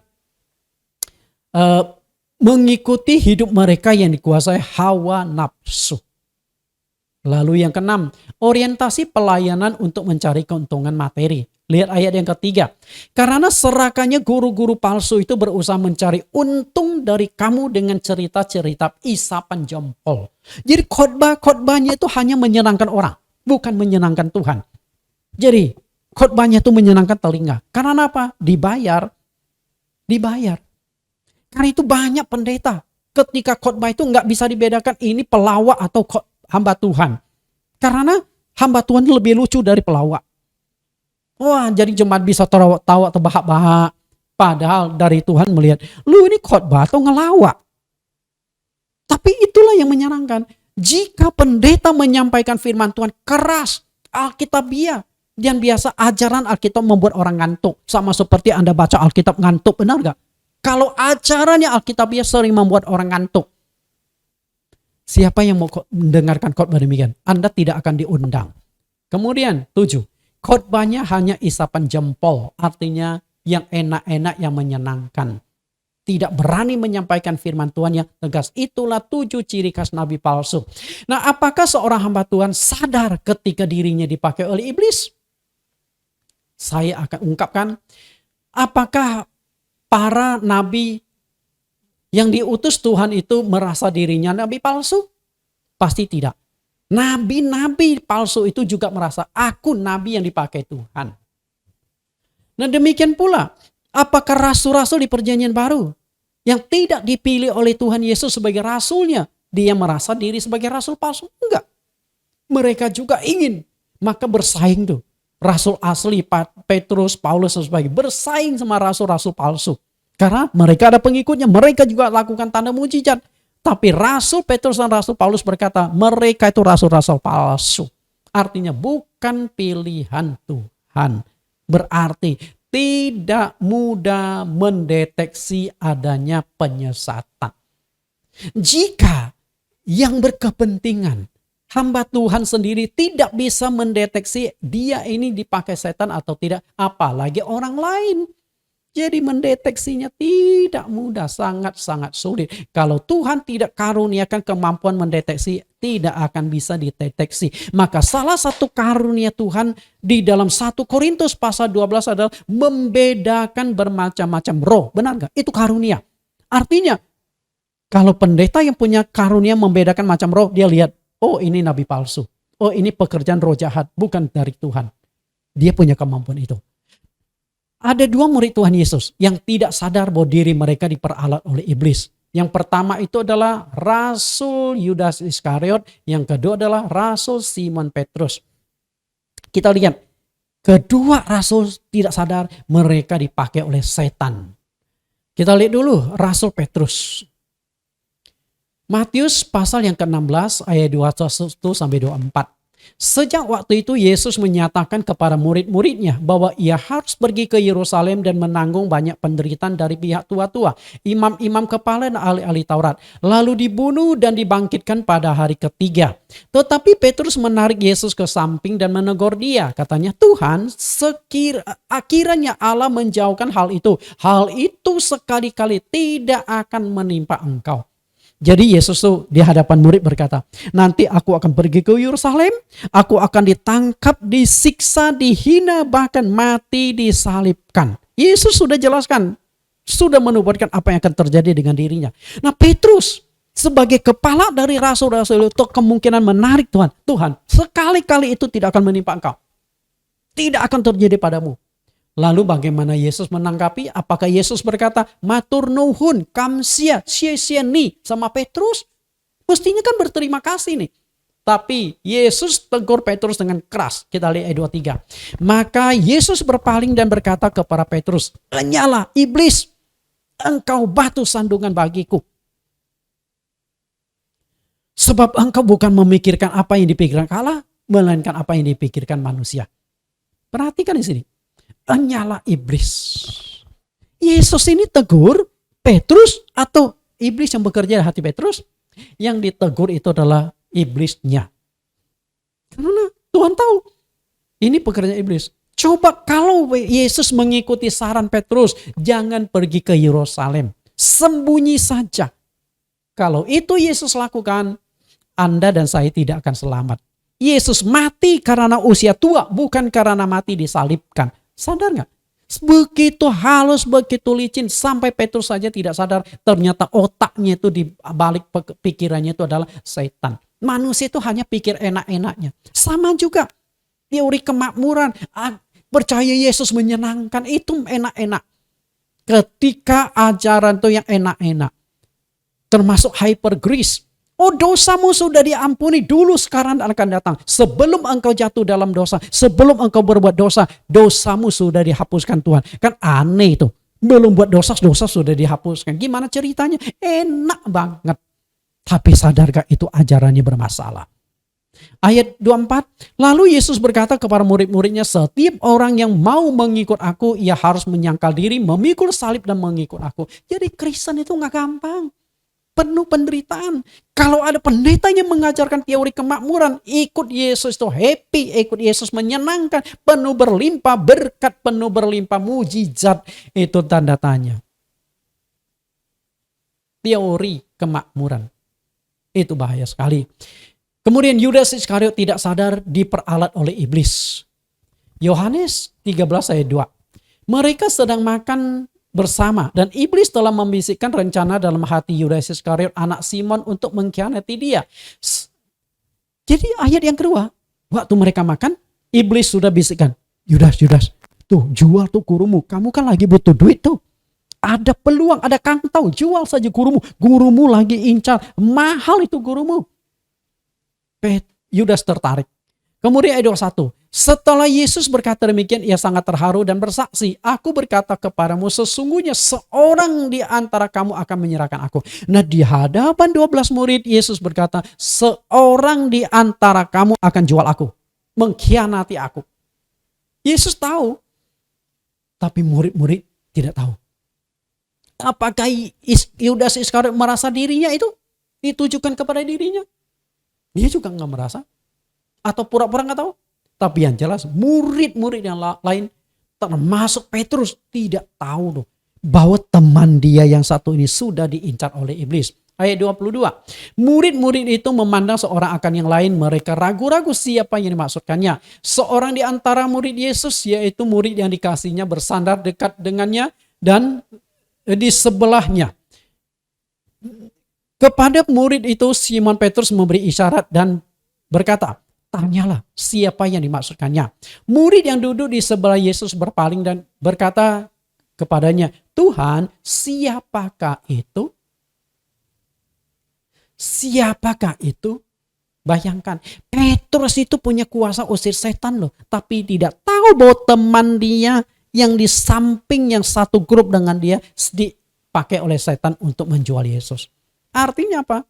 mengikuti hidup mereka yang dikuasai hawa nafsu. Lalu yang keenam, orientasi pelayanan untuk mencari keuntungan materi. Lihat ayat yang ketiga. Karena serakannya guru-guru palsu itu berusaha mencari untung dari kamu dengan cerita-cerita isapan jempol. Jadi khotbah-khotbahnya itu hanya menyenangkan orang, bukan menyenangkan Tuhan. Jadi khotbahnya itu menyenangkan telinga. Karena apa? Dibayar. Karena itu banyak pendeta. Ketika khotbah itu nggak bisa dibedakan ini pelawak atau hamba Tuhan. Karena hamba Tuhan lebih lucu dari pelawak. Wah, jadi jemaat bisa tawa terbahak-bahak. Padahal dari Tuhan melihat, lu ini khotbah atau ngelawak. Tapi itulah yang menyenangkan. Jika pendeta menyampaikan firman Tuhan keras, alkitabiah, dan biasa ajaran Alkitab membuat orang ngantuk. Sama seperti Anda baca Alkitab ngantuk, benar gak? Kalau ajarannya alkitabiah sering membuat orang ngantuk. Siapa yang mau mendengarkan khotbah demikian? Anda tidak akan diundang. Kemudian 7. Khotbahnya hanya isapan jempol. Artinya yang enak-enak, yang menyenangkan. Tidak berani menyampaikan firman Tuhan yang tegas. Itulah 7 ciri khas nabi palsu. Nah, apakah seorang hamba Tuhan sadar ketika dirinya dipakai oleh iblis? Saya akan ungkapkan. Apakah para nabi yang diutus Tuhan itu merasa dirinya nabi palsu? Pasti tidak. Nabi-nabi palsu itu juga merasa aku nabi yang dipakai Tuhan. Nah demikian pula, apakah rasul-rasul di perjanjian baru yang tidak dipilih oleh Tuhan Yesus sebagai rasulnya, dia merasa diri sebagai rasul palsu? Enggak. Mereka juga ingin, maka bersaing tuh. Rasul asli Petrus, Paulus dan sebagainya bersaing sama rasul-rasul palsu. Karena mereka ada pengikutnya, mereka juga lakukan tanda mujizat. Tapi Rasul Petrus dan Rasul Paulus berkata, mereka itu rasul-rasul palsu. Artinya bukan pilihan Tuhan. Berarti tidak mudah mendeteksi adanya penyesatan. Jika yang berkepentingan, hamba Tuhan sendiri tidak bisa mendeteksi dia ini dipakai setan atau tidak, apalagi orang lain. Jadi mendeteksinya tidak mudah, sangat-sangat sulit. Kalau Tuhan tidak karuniakan kemampuan mendeteksi, tidak akan bisa dideteksi. Maka salah satu karunia Tuhan di dalam 1 Korintus pasal 12 adalah membedakan bermacam-macam roh. Benar gak? Itu karunia. Artinya, kalau pendeta yang punya karunia membedakan macam roh, dia lihat, oh ini nabi palsu. Oh ini pekerjaan roh jahat, bukan dari Tuhan. Dia punya kemampuan itu. Ada 2 murid Tuhan Yesus yang tidak sadar bahwa diri mereka diperalat oleh iblis. Yang pertama itu adalah Rasul Yudas Iskariot. Yang kedua adalah Rasul Simon Petrus. Kita lihat, kedua rasul tidak sadar mereka dipakai oleh setan. Kita lihat dulu Rasul Petrus. Matius pasal yang ke-16 ayat 21 sampai 24. Sejak waktu itu Yesus menyatakan kepada murid-muridnya bahwa ia harus pergi ke Yerusalem dan menanggung banyak penderitaan dari pihak tua-tua, imam-imam kepala dan ahli-ahli Taurat, lalu dibunuh dan dibangkitkan pada hari ketiga. Tetapi Petrus menarik Yesus ke samping dan menegur dia. Katanya, Tuhan, kiranya Allah menjauhkan hal itu. Hal itu sekali-kali tidak akan menimpa engkau. Jadi Yesus tuh di hadapan murid berkata, nanti aku akan pergi ke Yerusalem, aku akan ditangkap, disiksa, dihina, bahkan mati, disalibkan. Yesus sudah jelaskan, sudah menubuatkan apa yang akan terjadi dengan dirinya. Nah, Petrus sebagai kepala dari rasul-rasul itu kemungkinan menarik Tuhan, sekali-kali itu tidak akan menimpa engkau. Tidak akan terjadi padamu. Lalu bagaimana Yesus menanggapi? Apakah Yesus berkata, matur nuhun, kamsia, sia-sia ni sama Petrus? Mestinya kan berterima kasih nih. Tapi Yesus tegur Petrus dengan keras. Kita lihat ayat 23. Maka Yesus berpaling dan berkata kepada Petrus, lenyalah iblis, engkau batu sandungan bagiku. Sebab engkau bukan memikirkan apa yang dipikirkan Allah, melainkan apa yang dipikirkan manusia. Perhatikan di sini. Nyala iblis. Yesus ini tegur Petrus atau iblis yang bekerja di hati Petrus? Yang ditegur itu adalah iblisnya. Karena Tuhan tahu ini pekerjaan iblis. Coba kalau Yesus mengikuti saran Petrus, jangan pergi ke Yerusalem. Sembunyi saja. Kalau itu Yesus lakukan, Anda dan saya tidak akan selamat. Yesus mati karena usia tua, bukan karena mati disalibkan. Sadar nggak? Begitu halus, begitu licin, sampai Petrus saja tidak sadar. Ternyata otaknya itu di balik pikirannya itu adalah setan. Manusia itu hanya pikir enak-enaknya. Sama juga teori kemakmuran. Percaya Yesus menyenangkan, itu enak-enak. Ketika ajaran itu yang enak-enak, termasuk hyper grace. Oh, dosamu sudah diampuni dulu, sekarang akan datang. Sebelum engkau jatuh dalam dosa, sebelum engkau berbuat dosa, dosamu sudah dihapuskan Tuhan. Kan aneh itu. Belum buat dosa, dosa sudah dihapuskan. Gimana ceritanya? Enak banget. Tapi sadarkah itu ajarannya bermasalah? Ayat 24, lalu Yesus berkata kepada murid-muridnya, setiap orang yang mau mengikut aku, ia harus menyangkal diri, memikul salib dan mengikut aku. Jadi Kristen itu gak gampang. Penuh penderitaan. Kalau ada pendeta yang mengajarkan teori kemakmuran, ikut Yesus itu happy, ikut Yesus menyenangkan, penuh berlimpah berkat, penuh berlimpah mujizat, itu tanda tanya. Teori kemakmuran itu bahaya sekali. Kemudian Yudas Iskariot tidak sadar diperalat oleh iblis. Yohanes 13 ayat 2. Mereka sedang makan bersama dan iblis telah membisikkan rencana dalam hati Yudas Iskariot anak Simon untuk mengkhianati dia. Jadi ayat yang kedua, waktu mereka makan, iblis sudah bisikkan, Yudas, tuh jual tuh gurumu, kamu kan lagi butuh duit tuh. Ada peluang, ada kantau, jual saja gurumu lagi incar, mahal itu gurumu. Yudas tertarik. Kemudian ayat 21. Setelah Yesus berkata demikian, ia sangat terharu dan bersaksi, aku berkata kepadamu, sesungguhnya seorang di antara kamu akan menyerahkan aku. Nah, di hadapan 12 murid, Yesus berkata, seorang di antara kamu akan jual aku, mengkhianati aku. Yesus tahu, tapi murid-murid tidak tahu. Apakah Yudas Iskariot merasa dirinya itu ditujukan kepada dirinya? Dia juga nggak merasa. Atau pura-pura nggak tahu. Tapi yang jelas murid-murid yang lain termasuk Petrus tidak tahu loh, bahwa teman dia yang satu ini sudah diincar oleh iblis. Ayat 22. Murid-murid itu memandang seorang akan yang lain. Mereka ragu-ragu siapa yang dimaksudkannya. Seorang di antara murid Yesus, yaitu murid yang dikasihnya, bersandar dekat dengannya dan di sebelahnya. Kepada murid itu Simon Petrus memberi isyarat dan berkata, tanyalah siapa yang dimaksudkannya. Murid yang duduk di sebelah Yesus berpaling dan berkata kepadanya, Tuhan, siapakah itu? Siapakah itu? Bayangkan, Petrus itu punya kuasa usir setan loh. Tapi tidak tahu bahwa teman dia yang di samping yang satu grup dengan dia dipakai oleh setan untuk menjual Yesus. Artinya apa?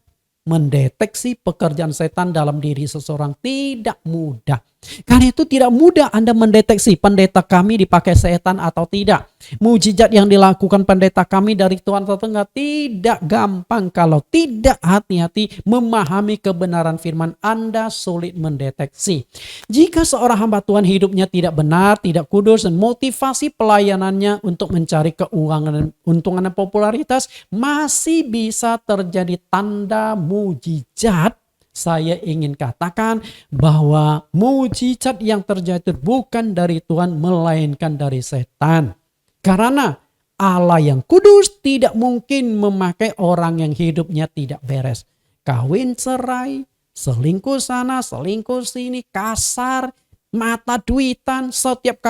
mendeteksi pekerjaan setan dalam diri seseorang tidak mudah. Karena itu tidak mudah Anda mendeteksi pendeta kami dipakai setan atau tidak. Mujizat yang dilakukan pendeta kami dari Tuhan atau enggak, tidak gampang. Kalau tidak hati-hati memahami kebenaran firman, Anda sulit mendeteksi. Jika seorang hamba Tuhan hidupnya tidak benar, tidak kudus, dan motivasi pelayanannya untuk mencari keuangan, untungan dan popularitas, masih bisa terjadi tanda mujizat. Saya ingin katakan bahwa mujizat yang terjadi bukan dari Tuhan melainkan dari setan. Karena Allah yang kudus tidak mungkin memakai orang yang hidupnya tidak beres. Kawin cerai, selingkuh sana, selingkuh sini, kasar, mata duitan, setiap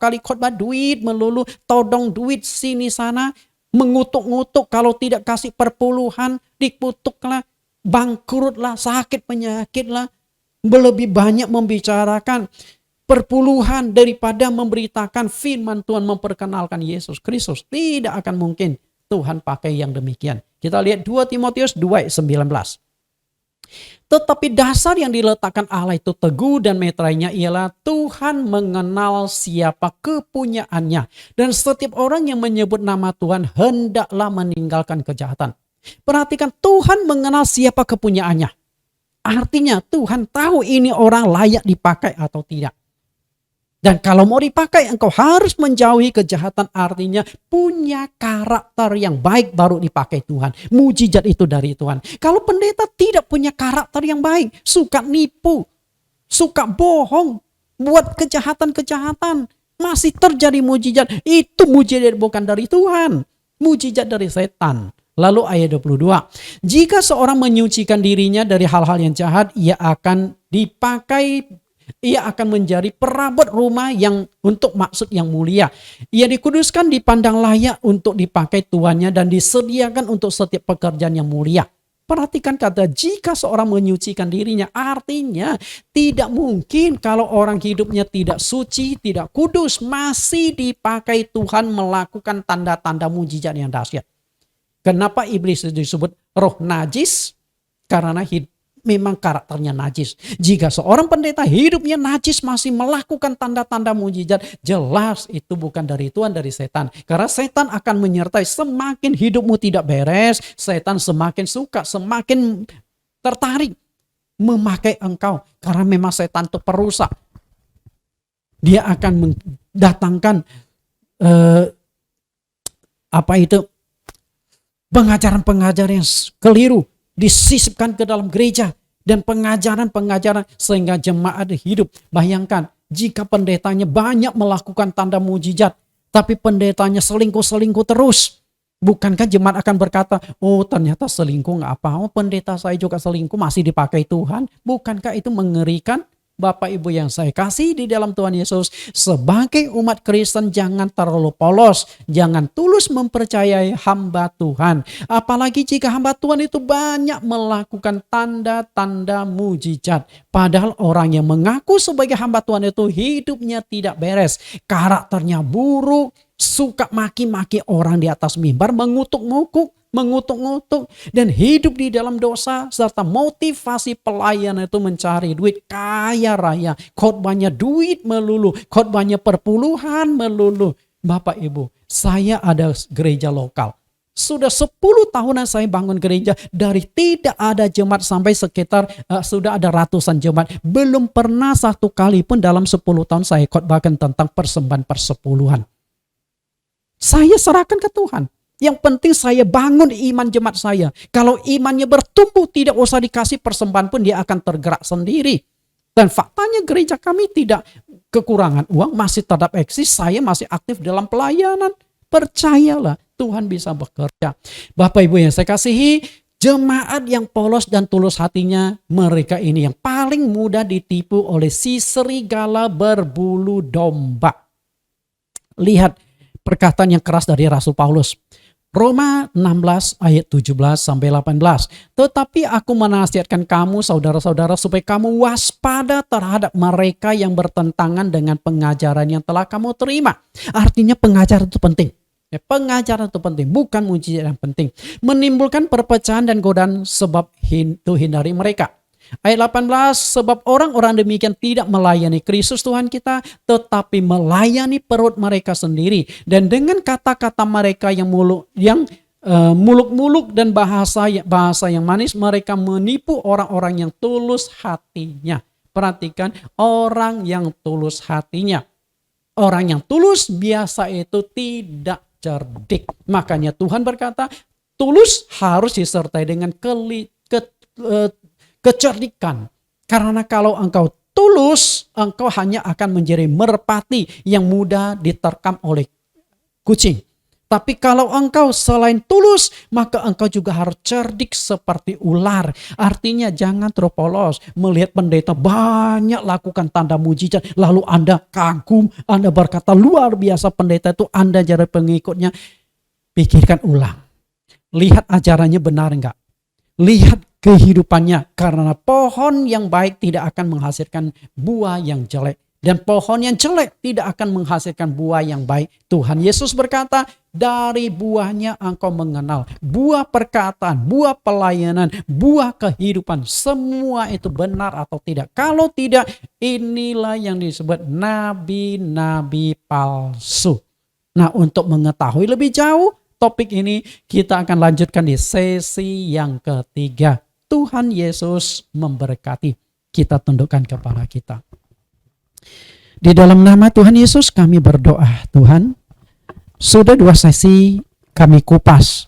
kali khotbah duit melulu, todong duit sini sana, mengutuk-ngutuk kalau tidak kasih perpuluhan, dikutuklah. Bangkrutlah, sakit penyakitlah, lebih banyak membicarakan perpuluhan daripada memberitakan firman Tuhan, memperkenalkan Yesus Kristus. Tidak akan mungkin Tuhan pakai yang demikian. Kita lihat 2 Timotius 2:19. Tetapi dasar yang diletakkan Allah itu teguh dan meterainya ialah Tuhan mengenal siapa kepunyaannya. Dan setiap orang yang menyebut nama Tuhan hendaklah meninggalkan kejahatan. Perhatikan, Tuhan mengenal siapa kepunyaannya. Artinya Tuhan tahu ini orang layak dipakai atau tidak. Dan kalau mau dipakai, engkau harus menjauhi kejahatan. Artinya punya karakter yang baik baru dipakai Tuhan. Mujizat itu dari Tuhan. Kalau pendeta tidak punya karakter yang baik, suka nipu, suka bohong, buat kejahatan-kejahatan, masih terjadi mujizat. Itu mujizat bukan dari Tuhan, mujizat dari setan. Lalu ayat 22, jika seorang menyucikan dirinya dari hal-hal yang jahat, ia akan menjadi perabot rumah yang untuk maksud yang mulia. Ia dikuduskan, dipandang layak untuk dipakai tuannya dan disediakan untuk setiap pekerjaan yang mulia. Perhatikan kata jika seorang menyucikan dirinya, artinya tidak mungkin kalau orang hidupnya tidak suci, tidak kudus, masih dipakai Tuhan melakukan tanda-tanda mujizat yang dahsyat. Kenapa iblis disebut roh najis? Karena memang karakternya najis. Jika seorang pendeta hidupnya najis masih melakukan tanda-tanda mujizat, jelas itu bukan dari Tuhan, dari setan. Karena setan akan menyertai. Semakin hidupmu tidak beres, setan semakin suka, semakin tertarik memakai engkau. Karena memang setan itu perusak. Dia akan mendatangkan pengajaran-pengajaran yang keliru disisipkan ke dalam gereja dan pengajaran-pengajaran sehingga jemaat hidup. Bayangkan jika pendetanya banyak melakukan tanda mujizat tapi pendetanya selingkuh terus. Bukankah jemaat akan berkata, oh ternyata selingkuh gak apa, oh pendeta saya juga selingkuh masih dipakai Tuhan. Bukankah itu mengerikan? Bapak Ibu yang saya kasih di dalam Tuhan Yesus, sebagai umat Kristen jangan terlalu polos, jangan tulus mempercayai hamba Tuhan. Apalagi jika hamba Tuhan itu banyak melakukan tanda-tanda mujizat. Padahal orang yang mengaku sebagai hamba Tuhan itu hidupnya tidak beres, karakternya buruk, suka maki-maki orang di atas mimbar, mengutuk-ngutuk, dan hidup di dalam dosa, serta motivasi pelayan itu mencari duit kaya raya, khotbahnya duit melulu, khotbahnya perpuluhan melulu. Bapak Ibu, saya ada gereja lokal. Sudah 10 tahunan saya bangun gereja, dari tidak ada jemaat sampai sekitar sudah ada ratusan jemaat. Belum pernah satu kali pun dalam 10 tahun saya khotbahkan tentang persembahan persepuluhan. Saya serahkan ke Tuhan. Yang penting saya bangun iman jemaat saya. Kalau imannya bertumbuh, tidak usah dikasih persembahan pun dia akan tergerak sendiri. Dan faktanya gereja kami tidak kekurangan uang, masih tetap eksis, saya masih aktif dalam pelayanan. Percayalah, Tuhan bisa bekerja. Bapak Ibu yang saya kasihi, jemaat yang polos dan tulus hatinya, mereka ini yang paling mudah ditipu oleh si serigala berbulu domba. Lihat perkataan yang keras dari Rasul Paulus. Roma 16 ayat 17 sampai 18. Tetapi aku menasihatkan kamu saudara-saudara supaya kamu waspada terhadap mereka yang bertentangan dengan pengajaran yang telah kamu terima. Artinya pengajaran itu penting. Pengajaran itu penting, bukan mujizat yang penting. Menimbulkan perpecahan dan godaan sebab itu hindari mereka. Ayat 18, sebab orang-orang demikian tidak melayani Kristus Tuhan kita, tetapi melayani perut mereka sendiri. Dan dengan kata-kata mereka yang muluk-muluk dan bahasa yang manis, mereka menipu orang-orang yang tulus hatinya. Perhatikan, orang yang tulus hatinya. Orang yang tulus biasa itu tidak cerdik. Makanya Tuhan berkata, tulus harus disertai dengan kecerdikan. Karena kalau engkau tulus, engkau hanya akan menjadi merpati yang mudah diterkam oleh kucing. Tapi kalau engkau selain tulus, maka engkau juga harus cerdik seperti ular. Artinya jangan terpolos melihat pendeta banyak lakukan tanda mujizat, lalu Anda kagum, Anda berkata luar biasa pendeta itu, Anda jadi pengikutnya. Pikirkan ulang. Lihat ajarannya benar enggak? Lihat kehidupannya, karena pohon yang baik tidak akan menghasilkan buah yang jelek. Dan pohon yang jelek tidak akan menghasilkan buah yang baik. Tuhan Yesus berkata, dari buahnya engkau mengenal. Buah perkataan, buah pelayanan, buah kehidupan. Semua itu benar atau tidak. Kalau tidak, inilah yang disebut nabi-nabi palsu. Nah, untuk mengetahui lebih jauh topik ini, kita akan lanjutkan di sesi yang ketiga. Tuhan Yesus memberkati. Kita tundukkan kepala kita. Di dalam nama Tuhan Yesus kami berdoa, Tuhan, sudah 2 sesi kami kupas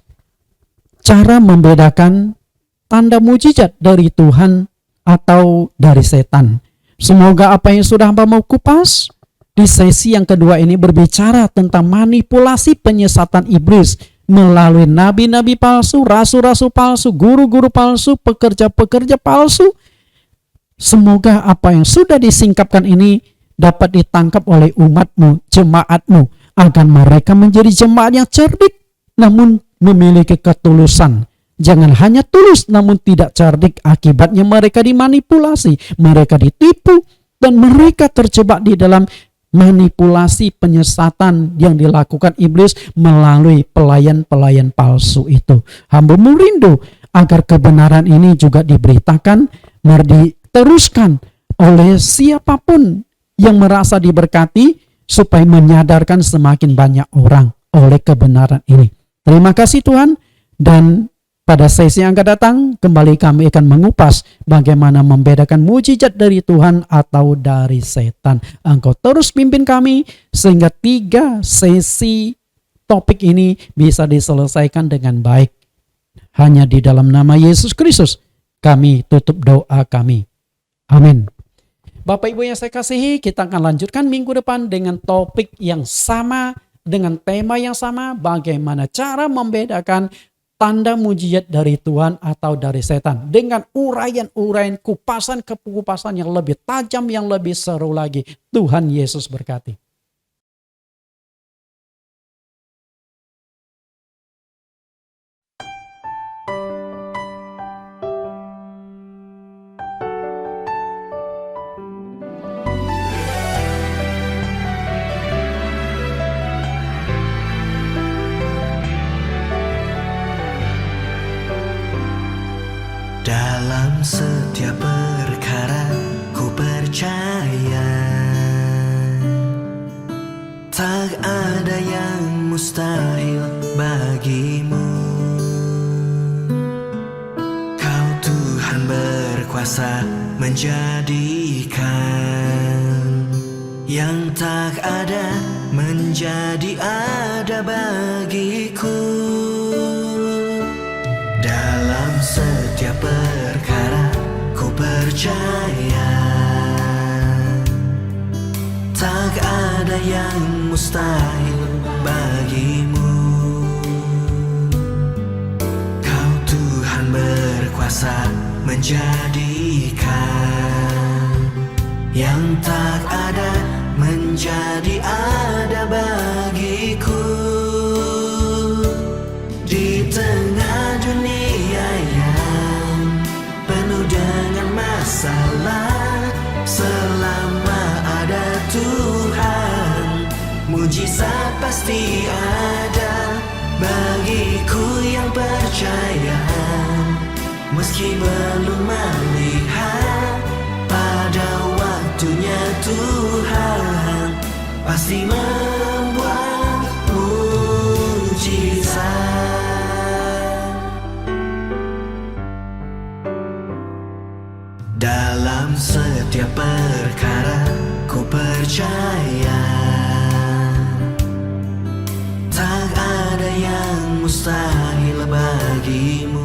cara membedakan tanda mujizat dari Tuhan atau dari setan. Semoga apa yang sudah hamba mau kupas di sesi yang kedua ini berbicara tentang manipulasi penyesatan iblis melalui nabi-nabi palsu, rasul-rasul palsu, guru-guru palsu, pekerja-pekerja palsu. Semoga apa yang sudah disingkapkan ini dapat ditangkap oleh umatmu, jemaatmu, agar mereka menjadi jemaat yang cerdik, namun memiliki ketulusan. Jangan hanya tulus, namun tidak cerdik. Akibatnya mereka dimanipulasi, mereka ditipu, dan mereka terjebak di dalam manipulasi penyesatan yang dilakukan iblis melalui pelayan-pelayan palsu itu. Hamba-Mu rindu agar kebenaran ini juga diberitakan, diteruskan oleh siapapun yang merasa diberkati, supaya menyadarkan semakin banyak orang oleh kebenaran ini. Terima kasih Tuhan, dan pada sesi yang akan datang kembali kami akan mengupas bagaimana membedakan mujizat dari Tuhan atau dari setan. Engkau terus pimpin kami sehingga 3 sesi topik ini bisa diselesaikan dengan baik. Hanya di dalam nama Yesus Kristus kami tutup doa kami. Amin. Bapak Ibu yang saya kasihi, kita akan lanjutkan minggu depan dengan topik yang sama, dengan tema yang sama, bagaimana cara membedakan tanda mujizat dari Tuhan atau dari setan, dengan uraian-uraian, kupasan-kupasan yang lebih tajam, yang lebih seru lagi. Tuhan Yesus berkati. Dalam setiap perkara ku percaya, tak ada yang mustahil bagimu. Kau Tuhan berkuasa menjadikan yang tak ada menjadi ada bagiku. Dalam setiap perkara ku percaya, tak ada yang mustahil bagimu. Kau Tuhan berkuasa menjadikan yang tak ada menjadi ada bagiku. Di tengah dunia yang penuh dengan masalah, selama ada Tuhan, mujizat pasti ada. yang percaya, meski belum melihat, pada waktunya Tuhan pasti membuat mujizat. Dalam setiap perkara ku percaya, tak ada yang mustahil bagimu.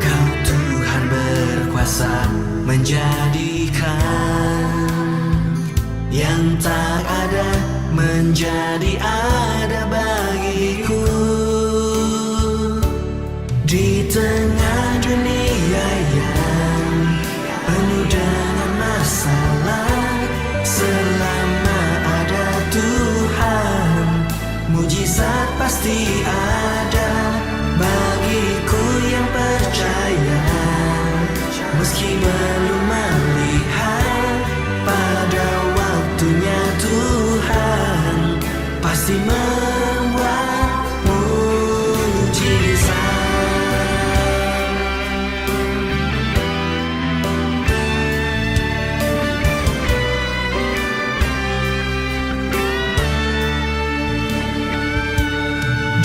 Kau Tuhan berkuasa menjadikan yang tak ada menjadi ada bagiku. Di tengah dunia yang penuh dengan masalah, selama ada Tuhan, mujizat pasti ada. Bagiku yang percaya, meski belum melihat, pada waktunya Tuhan pasti membuat mujizat.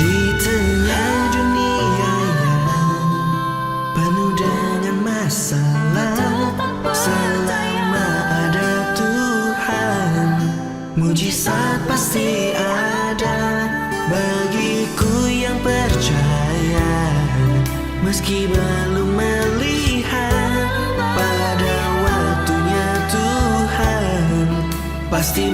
Di tengah dunia yang penuh dengan masalah, selama ada Tuhan, mujizat pasti ada. Bagiku yang percaya, meski belum melihat, pada waktunya Tuhan pasti